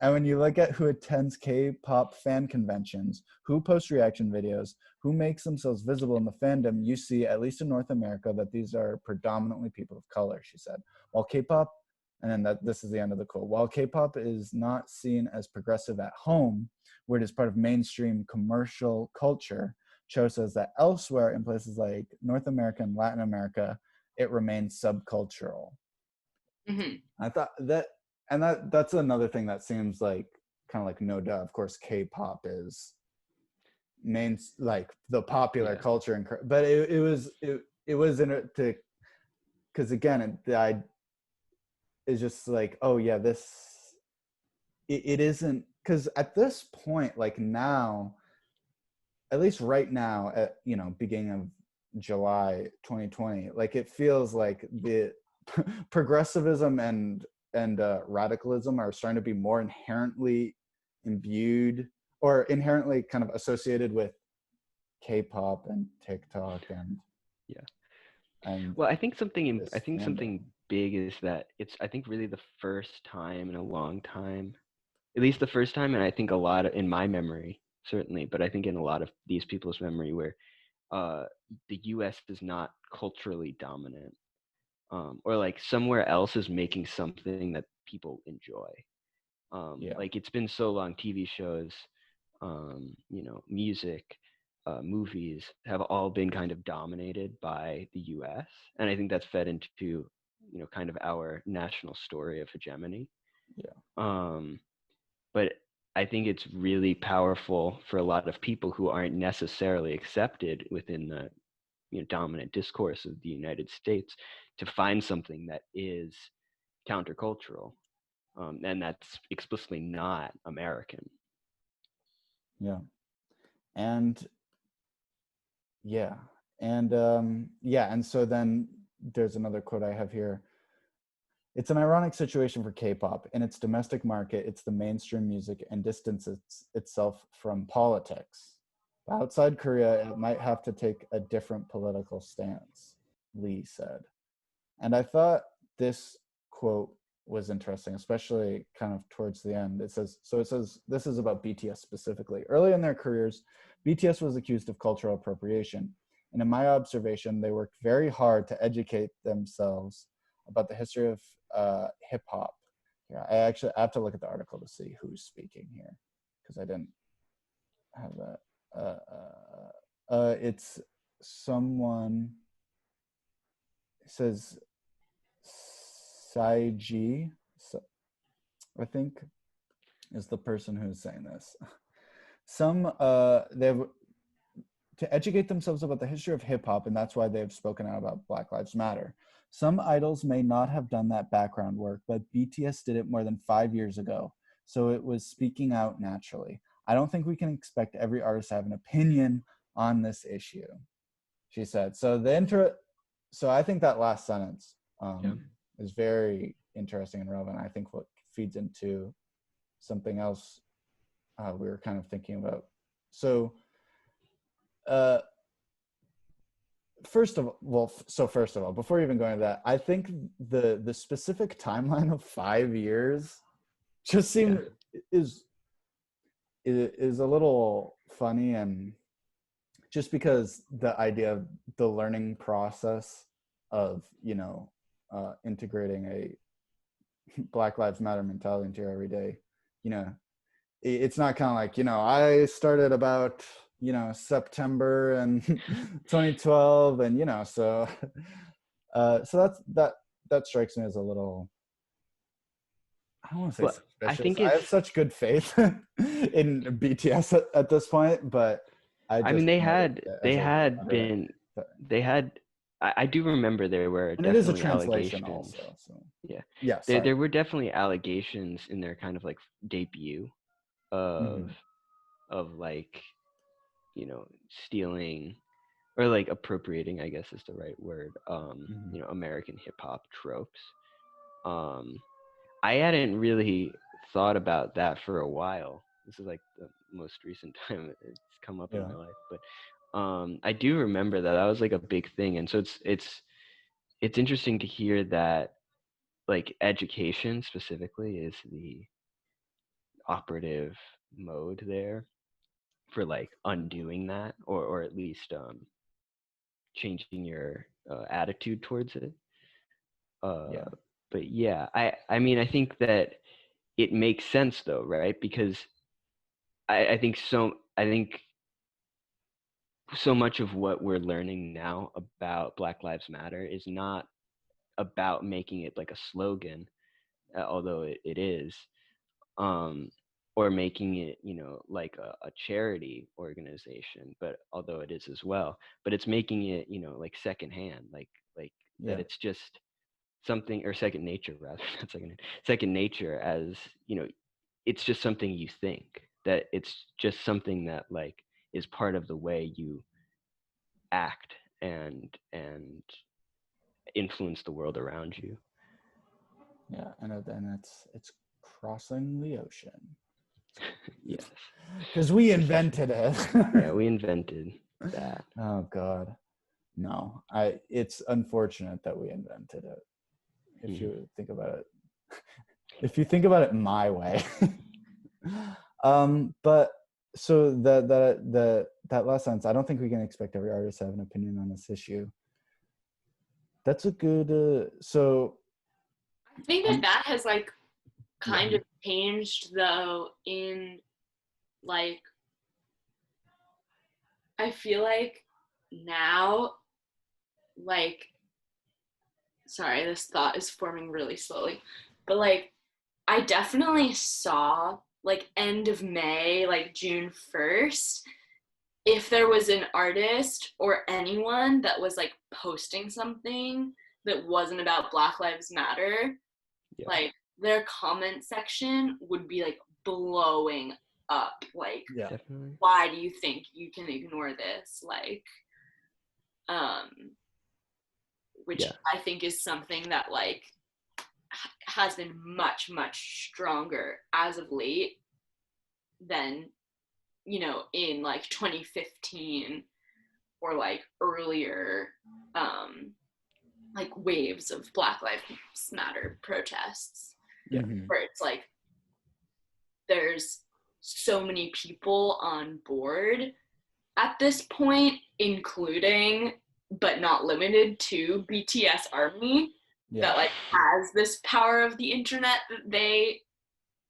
And when you look at who attends K-pop fan conventions, who posts reaction videos, who makes themselves visible in the fandom, you see, at least in North America, that these are predominantly people of color, she said. While K-pop, and then this is the end of the quote, while K-pop is not seen as progressive at home, where it is part of mainstream commercial culture, Cho says that elsewhere in places like North America and Latin America, it remains subcultural. I thought that's another thing that seems like kind of like, no doubt, of course, K-pop is like the popular culture, but it was in it to, because again, it's just like, oh yeah, it isn't, because at this point, like now, at least right now, at beginning of July 2020, like it feels like the progressivism and radicalism are starting to be more inherently imbued or inherently kind of associated with K-pop and TikTok and well, I think something big is that it's, I think, really the first time in a long time, at least the first time, and I think a lot in my memory certainly, but I think in a lot of these people's memory, where the US is not culturally dominant, or like somewhere else is making something that people enjoy. Like it's been so long, TV shows, music, movies have all been kind of dominated by the US. And I think that's fed into, kind of our national story of hegemony. But I think it's really powerful for a lot of people who aren't necessarily accepted within the dominant discourse of the United States to find something that is countercultural, and that's explicitly not American. And so then there's another quote I have here. It's an ironic situation for K-pop. In its domestic market, it's the mainstream music and distances itself from politics. Outside Korea, it might have to take a different political stance, Lee said. And I thought this quote was interesting, especially kind of towards the end. It says, this is about BTS specifically. Early in their careers, BTS was accused of cultural appropriation. And in my observation, they worked very hard to educate themselves about the history of hip hop. Yeah, I have to look at the article to see who's speaking here, because I didn't have that. It's someone, it says Saiji, I think, is the person who's saying this. They've to educate themselves about the history of hip hop, and that's why they've spoken out about Black Lives Matter. Some idols may not have done that background work, but BTS did it more than 5 years ago, so it was speaking out naturally. I don't think we can expect every artist to have an opinion on this issue, she said. So I think that last sentence is very interesting and relevant. I think what feeds into something else we were kind of thinking about. So uh, first of all, before even going to that, I think the specific timeline of 5 years just seemed is a little funny, and just because the idea of the learning process of integrating a Black Lives Matter mentality into your everyday, it's not kind of like, I started about September and 2012, and so that strikes me as a little, I don't want to say Well, suspicious. I think I have it's. such good faith in BTS at this point, but I I mean, just noted it as they a had other, been, they had. I do remember there were and it is a definitely translation allegations. also. So Yeah, sorry. there were definitely allegations in their kind of like debut of like, stealing or like appropriating, I guess is the right word, American hip hop tropes. I hadn't really thought about that for a while. This is like the most recent time it's come up in my life, but I do remember that was like a big thing, and so it's interesting to hear that like education specifically is the operative mode there for like undoing that, or at least changing your attitude towards it. But yeah, I mean, I think that it makes sense though, right? Because I think so much of what we're learning now about Black Lives Matter is not about making it like a slogan, although it is, or making it, like a charity organization, but although it is as well, but it's making it, like secondhand, like that it's just something, or second nature rather, not second nature, as it's just something you think, that it's just something that like is part of the way you act and influence the world around you. Yeah, and then it's crossing the ocean. Yes, because we invented it. Yeah, we invented that. Oh God, no! It's unfortunate that we invented it. If you think about it, if you think about it my way. But so that last sentence, I don't think we can expect every artist to have an opinion on this issue. That's a good. So I think that has like kind of changed though, in like, I feel like now, like, sorry, this thought is forming really slowly, but like I definitely saw like end of May, like June 1st, if there was an artist or anyone that was like posting something that wasn't about Black Lives Matter, like their comment section would be like blowing up. Like, Definitely. why do you think you can ignore this? Like, which I think is something that like has been much, much stronger as of late than, in like 2015 or like earlier, like waves of Black Lives Matter protests, where it's like there's so many people on board at this point, including but not limited to BTS Army, that like has this power of the internet that they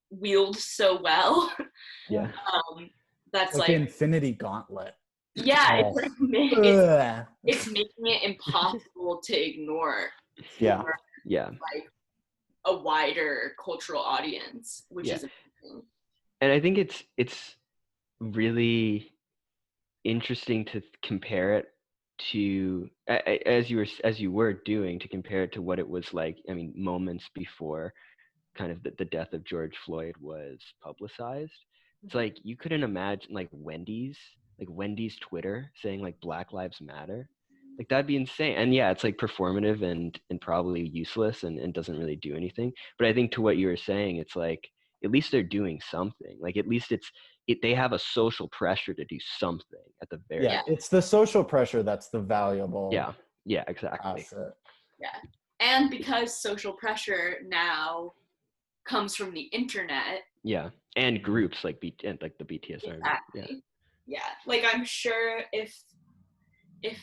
wield so well. That's like the Infinity Gauntlet. Yeah, it's making it impossible to ignore for like a wider cultural audience, which is amazing. And I think it's really interesting to compare it to, as you were doing, to compare it to what it was like, I mean, moments before kind of the death of George Floyd was publicized. It's like you couldn't imagine like Wendy's Twitter saying like Black Lives Matter. Like that'd be insane. And yeah, it's like performative and probably useless and doesn't really do anything. But I think to what you were saying, it's like at least they're doing something. Like at least they have a social pressure to do something at the very Yeah, it's the social pressure that's the valuable yeah, exactly. asset. Yeah. And because social pressure now comes from the internet. Yeah. And groups like the BTS Army. Exactly. Yeah. Like I'm sure if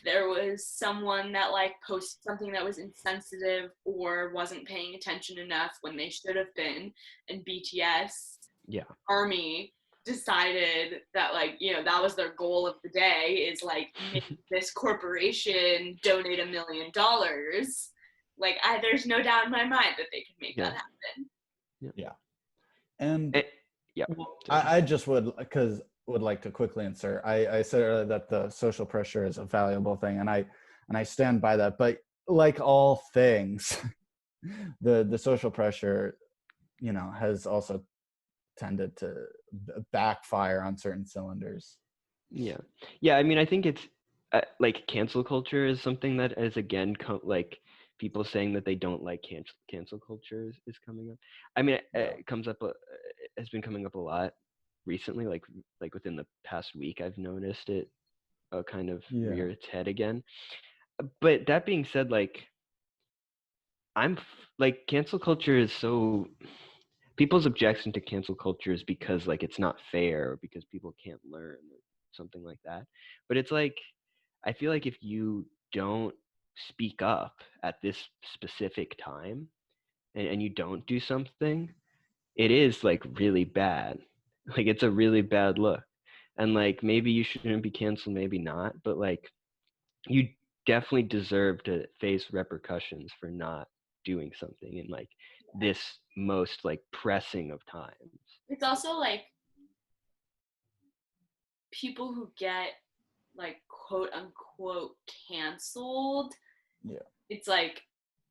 there was someone that like posted something that was insensitive or wasn't paying attention enough when they should have been, and BTS Army decided that like, you know, that was their goal of the day is like make this corporation donate $1 million. Like there's no doubt in my mind that they could make that happen. Yeah. And yeah. I just would like to quickly insert. I said earlier that the social pressure is a valuable thing, and I stand by that. But like all things, the social pressure, you know, has also tended to backfire on certain cylinders. Yeah. I mean, I think it's like cancel culture is something that is again like people saying that they don't like cancel culture is coming up. I mean, it comes up has been coming up a lot recently, like within the past week. I've noticed it kind of rear its head again. But that being said, like like cancel culture is so people's objection to cancel culture is because like it's not fair or because people can't learn or something like that. But it's like I feel like if you don't speak up at this specific time and you don't do something, it is like really bad. Like it's a really bad look. And like maybe you shouldn't be canceled, maybe not, but like you definitely deserve to face repercussions for not doing something in like this most like pressing of times. It's also like people who get like quote unquote canceled. Yeah. It's like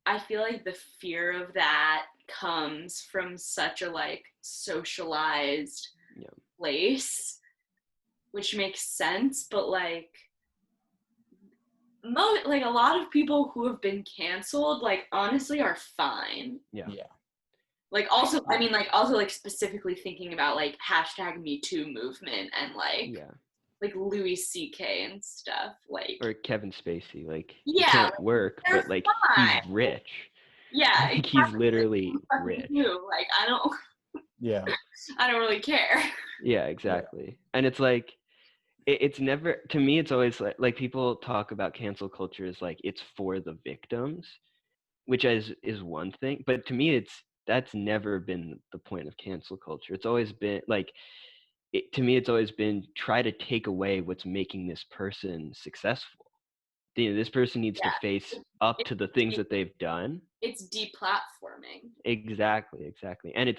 I feel like the fear of that comes from such a like socialized place, which makes sense, but like like a lot of people who have been canceled like honestly are fine. Yeah. Like also I mean like also like specifically thinking about like #MeToo movement and like Louis CK and stuff, like or Kevin Spacey, like he can't work, but like fine. he's rich. Yeah, like, he's literally rich. Like I don't really care. Yeah, exactly. And it's like it's never, to me it's always like people talk about cancel culture as like it's for the victims, which is one thing, but to me that's never been the point of cancel culture. It's always been like to me it's always been try to take away what's making this person successful. This person needs to face up to the things that they've done. It's deplatforming. Exactly. And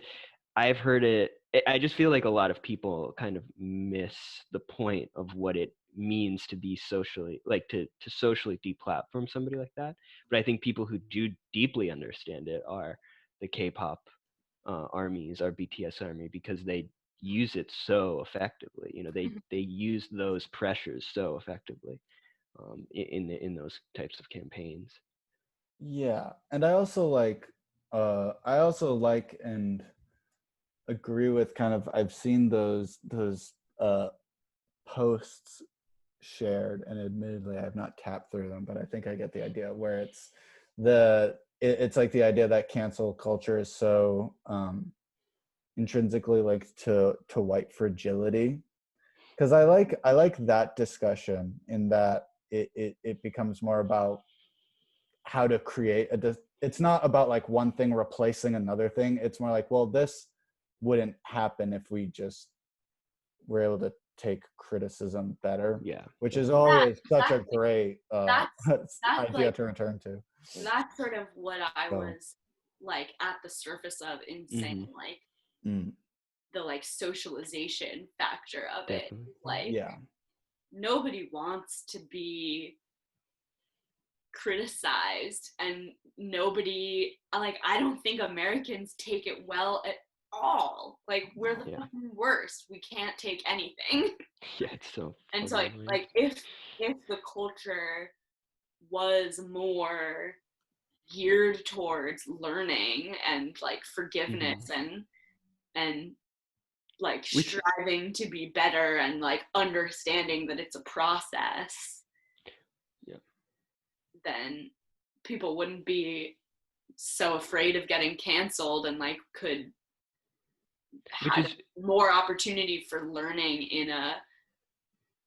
I've heard it, I just feel like a lot of people kind of miss the point of what it means to be socially, like to socially deplatform somebody like that. But I think people who do deeply understand it are the K-pop armies, our BTS army, because they use it so effectively. You know, they use those pressures so effectively in those types of campaigns. Yeah, and I also like and agree with kind of I've seen those posts shared, and admittedly I've not tapped through them, but I think I get the idea where it's like the idea that cancel culture is so intrinsically linked to white fragility, because I like that discussion in that it becomes more about how to create it's not about like one thing replacing another thing. It's more like, well, this wouldn't happen if we just were able to take criticism better. Yeah, which is always such a great idea like, to return to. That's sort of what I was like at the surface of in saying like the like socialization factor of it. Like nobody wants to be criticized, and nobody, like I don't think Americans take it well at all. Like we're the fucking worst. We can't take anything. Yeah, it's so and so like if the culture was more geared towards learning and like forgiveness and and like Which- striving to be better and like understanding that it's a process, Yeah. then people wouldn't be so afraid of getting canceled and like could Which have is more opportunity for learning in a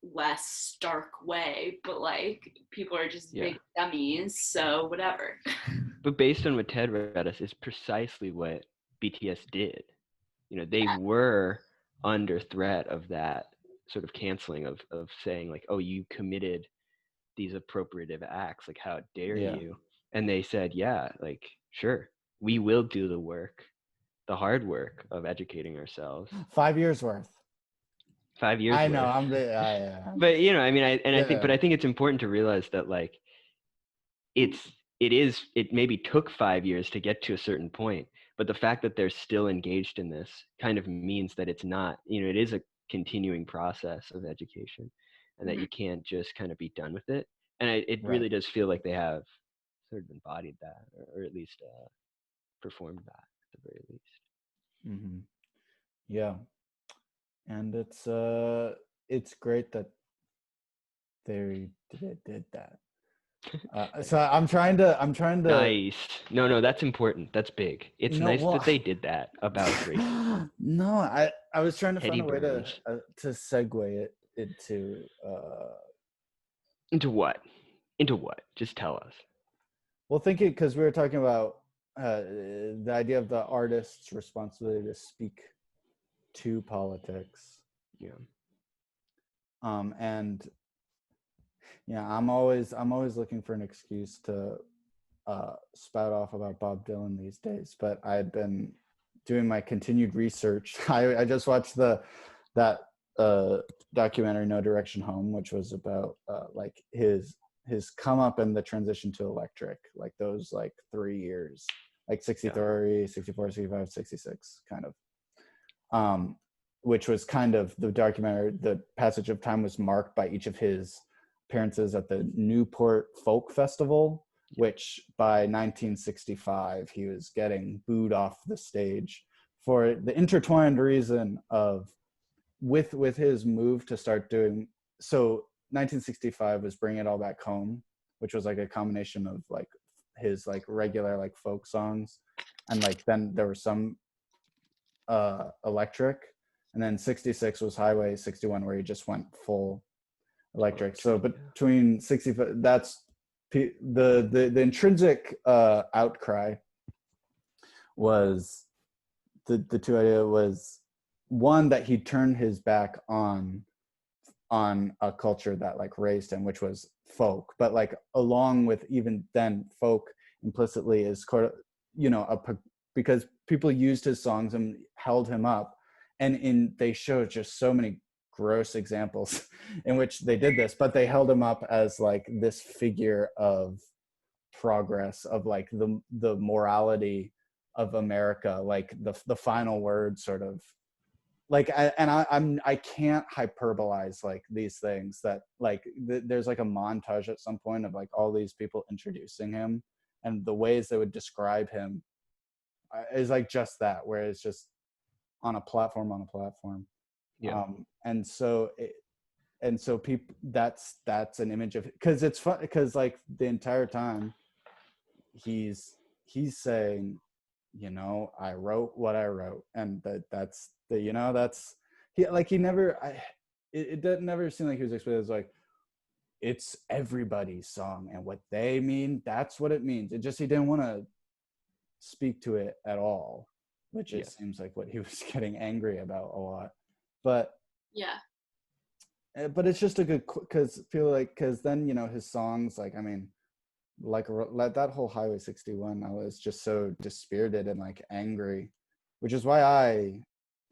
less stark way. But like people are just Yeah. big dummies, so whatever. But based on what Ted read us, is precisely what BTS did. You know, they were under threat of that sort of canceling of saying like, oh, you committed these appropriative acts, like how dare Yeah. you? And they said, yeah, like sure, we will do the work, the hard work of educating ourselves. 5 years worth. 5 years I worth. know. Yeah. But you know, I mean, I think, Yeah. but I think it's important to realize that like it maybe took 5 years to get to a certain point, but the fact that they're still engaged in this kind of means that it's not, you know, it is a continuing process of education, and that you can't just kind of be done with it. And it Right. really does feel like they have sort of embodied that, or at least performed that at the very least. Mm-hmm. Yeah. And it's great that they did that. So I'm trying to Nice. No, that's important. That's big. It's No, nice well, that they did that about racism. No, I was trying to Teddy find a way Burns. to segue it into Into what? Into what? Just tell us. well, thinking because we were talking about the idea of the artist's responsibility to speak to politics. Yeah. And yeah, I'm always looking for an excuse to spout off about Bob Dylan these days, but I've been doing my continued research. I just watched that documentary No Direction Home, which was about like his come up and the transition to electric, like those like 3 years, like 63, 64, 65, 66 kind of. Which was kind of the documentary, the passage of time was marked by each of his appearances at the Newport Folk Festival, which by 1965, he was getting booed off the stage for the intertwined reason of with his move to start doing, so 1965 was Bring It All Back Home, which was like a combination of like his like regular like folk songs, and like then there was some electric, and then 66 was Highway 61, where he just went full electric. So between 65, that's the intrinsic outcry was the two idea was one, that he turned his back on a culture that like raised him, which was folk, but like along with even then folk implicitly is, you know, because people used his songs and held him up, and they showed just so many gross examples in which they did this, but they held him up as like this figure of progress, of like the morality of America, like the final word sort of, like I can't hyperbolize like these things, that like there's like a montage at some point of like all these people introducing him, and the ways they would describe him is like just that, where it's just on a platform. Yeah. And so people, that's an image of, because it's fun, because like the entire time he's saying, you know, I wrote what I wrote, and that's the, you know, that's he never, it didn't never seem like he was explaining, it's like, it's everybody's song, and what they mean, that's what it means. It just, he didn't want to speak to it at all, which it seems like what he was getting angry about a lot. But it's just a good, because feel like, because then, you know, his songs, like, I mean, like that whole Highway 61, I was just so dispirited and like angry, which is why I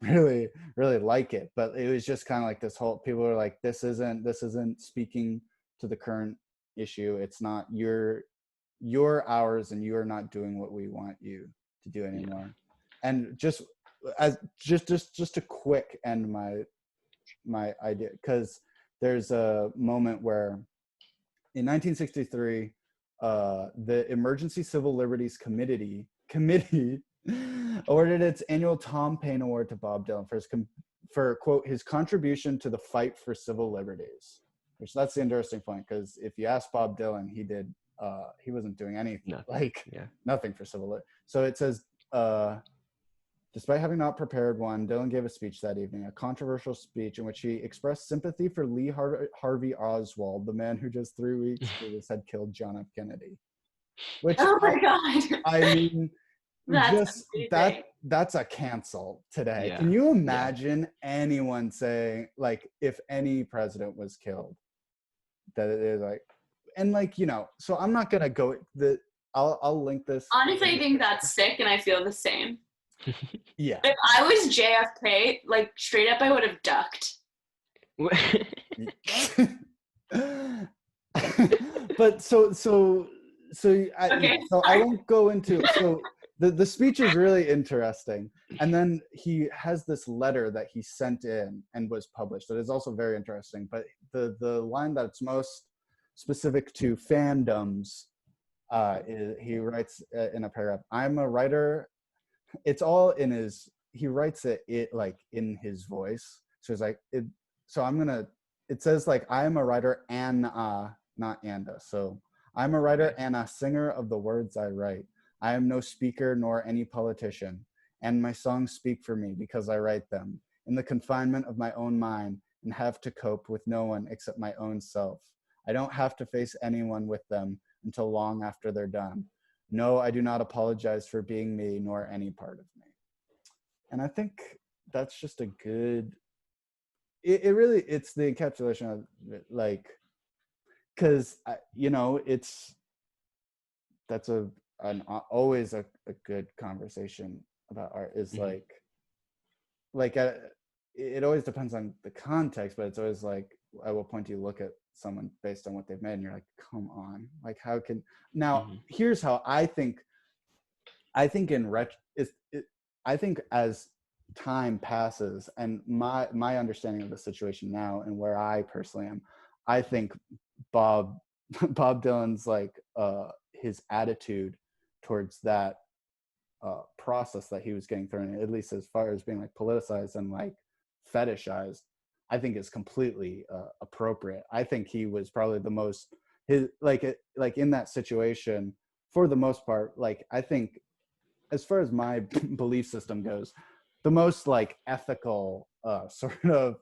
really like it. But it was just kind of like this whole, people were like, this isn't speaking to the current issue. It's not your ours, and you're not doing what we want you to do anymore. And just a quick end my idea, because there's a moment where in 1963 the Emergency Civil Liberties Committee awarded its annual Tom Paine Award to Bob Dylan for quote his contribution to the fight for civil liberties. Which that's the interesting point, because if you ask Bob Dylan, he wasn't doing anything, nothing for civil liberties. So it says, despite having not prepared one, Dylan gave a speech that evening, a controversial speech in which he expressed sympathy for Lee Harvey Oswald, the man who just 3 weeks previous had killed John F. Kennedy. Which Oh my God. I mean, That's amazing. that's a cancel today. Yeah, Can you imagine anyone saying, like, if any president was killed, that it is like, and like, you know, so I'm not gonna go I'll link this. Honestly, I think that's sick, and I feel the same. Yeah. If I was JFK, like straight up, I would have ducked. But so Okay, I won't go into so the speech is really interesting, and then he has this letter that he sent in and was published that is also very interesting. But the line that's most specific to fandoms is he writes in a paragraph, "I'm a writer." It's all in his. He writes it like in his voice, so it's like it. So I'm gonna. It says like, "I am a writer and not anda." So I'm a writer and a singer of the words I write. I am no speaker nor any politician, and my songs speak for me because I write them in the confinement of my own mind and have to cope with no one except my own self. I don't have to face anyone with them until long after they're done. No, I do not apologize for being me nor any part of me. And I think that's just a good, it really, it's the encapsulation of like, because, you know, that's always a good conversation about art is it always depends on the context, but it's always like, at what point do you look at someone based on what they've made and you're like, come on, like how can, now here's how I think I think as time passes and my understanding of the situation now and where I personally am, I think Bob Dylan's like his attitude towards that process that he was getting thrown, at least as far as being like politicized and like fetishized, I think is completely appropriate. I think he was probably the most like in that situation for the most part. Like I think, as far as my belief system goes, the most like ethical sort of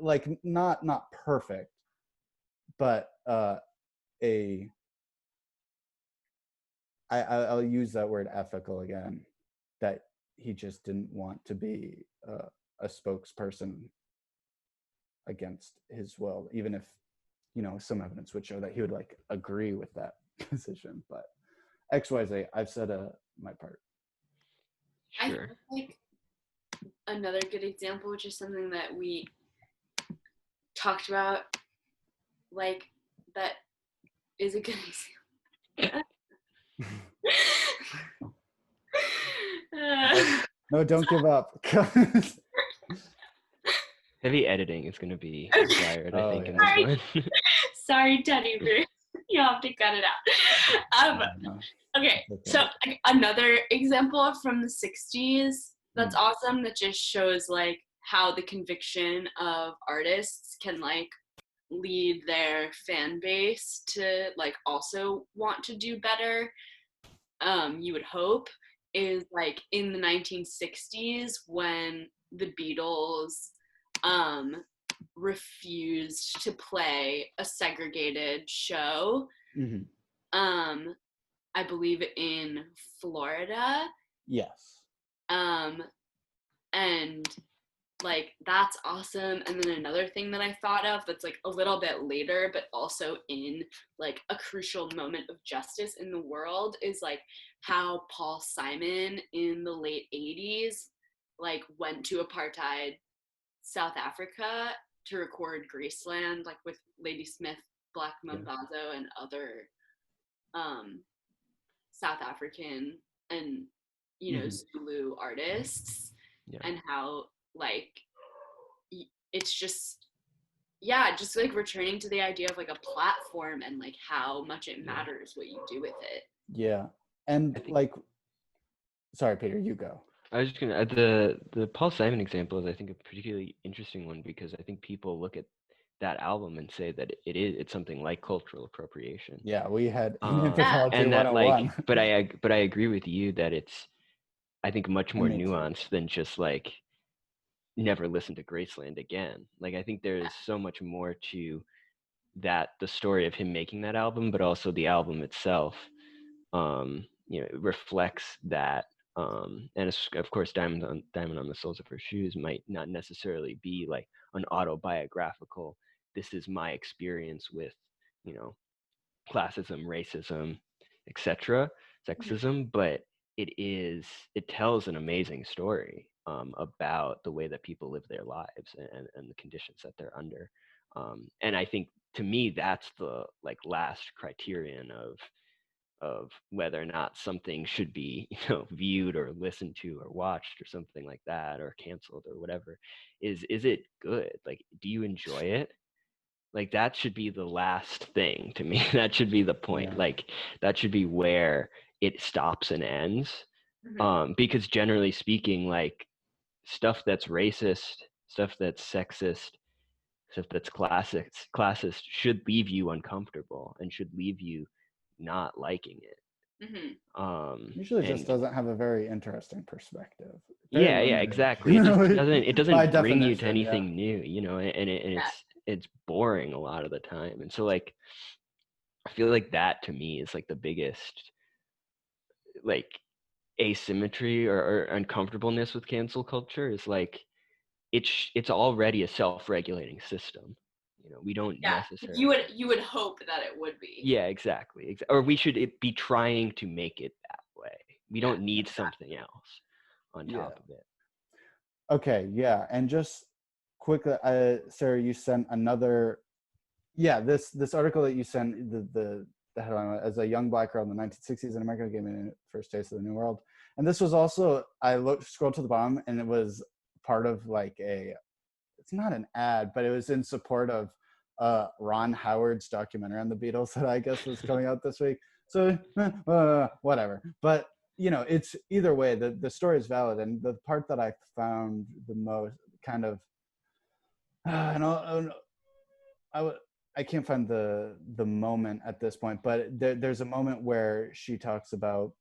like not perfect, but I'll use that word ethical again, that he just didn't want to be a spokesperson against his will, even if, you know, some evidence would show that he would like agree with that position. But XYZ, I've said my part. I think like another good example, which is something that we talked about, like that is a good example. No, don't give up. Heavy editing is going to be required, I think, in Sorry. this one. Sorry, Teddy Bear. You have to cut it out. Okay, so another example from the 60s that's awesome, that just shows like how the conviction of artists can like lead their fan base to like also want to do better, you would hope, is like in the 1960s when the Beatles refused to play a segregated show, I believe in Florida. Yes. And like that's awesome. And then another thing that I thought of that's like a little bit later but also in like a crucial moment of justice in the world is like how Paul Simon in the late 80s like went to apartheid South Africa to record Graceland, like with Ladysmith, Black Mambazo, and other South African and, you know, Zulu artists, and how like it's just just like returning to the idea of like a platform and like how much it matters what you do with it. And like, sorry, Peter, you go. I was just gonna the Paul Simon example is I think a particularly interesting one because I think people look at that album and say that it's something like cultural appropriation. Yeah, we had Um, anthropology and that 101. like, but I agree with you that it's I think much more me too. nuanced than just like never listen to Graceland again. Like I think there is so much more to that the story of him making that album, but also the album itself. It reflects that. And of course, Diamond on the Soles of Her Shoes might not necessarily be like an autobiographical. This is my experience with, classism, racism, etc., sexism, but it tells an amazing story about the way that people live their lives and the conditions that they're under. And I think to me that's the like last criterion of whether or not something should be viewed or listened to or watched or something like that or canceled or whatever. Is it good? Like, do you enjoy it? Like that should be the last thing to me. That should be the point. Yeah. Like that should be where it stops and ends. Because generally speaking, like stuff that's racist, stuff that's sexist, stuff that's classist should leave you uncomfortable and should leave you not liking it. Usually And just doesn't have a very interesting perspective. yeah, limited. exactly. It just doesn't By bring you to definition, anything new, and it's boring a lot of the time. And so like I feel like that to me is like the biggest like asymmetry or uncomfortableness with cancel culture is like it's already a self-regulating system. We don't necessarily. You would hope that it would be. Yeah, exactly. Or we should be trying to make it that way. We don't need something else on top of it. Okay, yeah, and just quickly, Sarah, you sent another. Yeah, this article that you sent, the headline, as a young black girl in the 1960s in America gave me a first taste of the New World. And this was also, I scrolled to the bottom, and it was part of like it's not an ad, but it was in support of Ron Howard's documentary on the Beatles that I guess was coming out this week. So whatever. But it's either way, the story is valid. And the part that I found the most kind of, I can't find the moment at this point, but there's a moment where she talks about,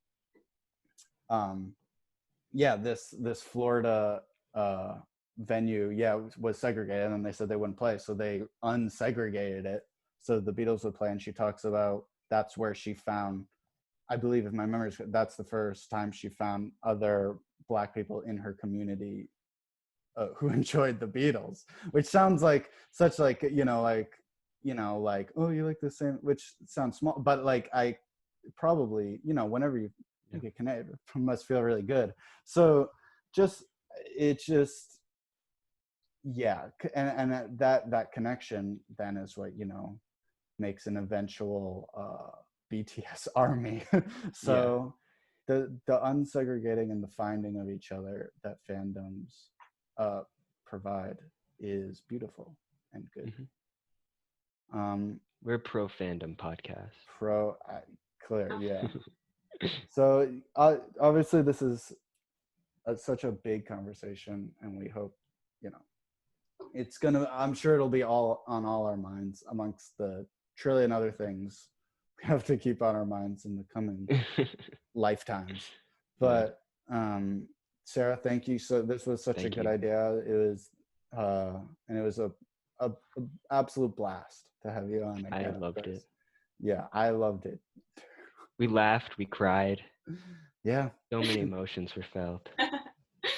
this Florida venue, was segregated, and they said they wouldn't play, so they unsegregated it so the Beatles would play. And she talks about that's where she found, I believe, if my memory is good, that's the first time she found other black people in her community who enjoyed the Beatles, which sounds like such like oh, you like the same, which sounds small, but like I probably whenever you think it connect, it must feel really good. So and that connection then is what makes an eventual BTS army. So the unsegregating and the finding of each other that fandoms provide is beautiful and good. We're a pro fandom podcast. Clear, yeah. So obviously this is such a big conversation, and we hope I'm sure it'll be all on all our minds amongst the trillion other things we have to keep on our minds in the coming lifetimes. But Sarah, thank you. So this was such a good idea. It was and it was a absolute blast to have you on again. I loved it. Yeah, I loved it. We laughed, we cried. Yeah. So many emotions were felt.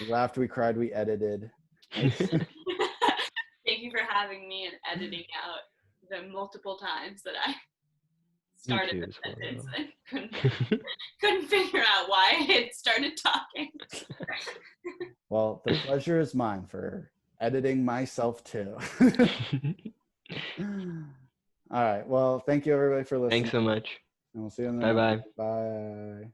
We laughed, we cried, we edited. Thank you for having me and editing out the multiple times that I started the sentence and couldn't figure out why I had started talking. Well, the pleasure is mine for editing myself too. All right. Well, thank you everybody for listening. Thanks so much. And we'll see you in the next. Bye-bye. Bye.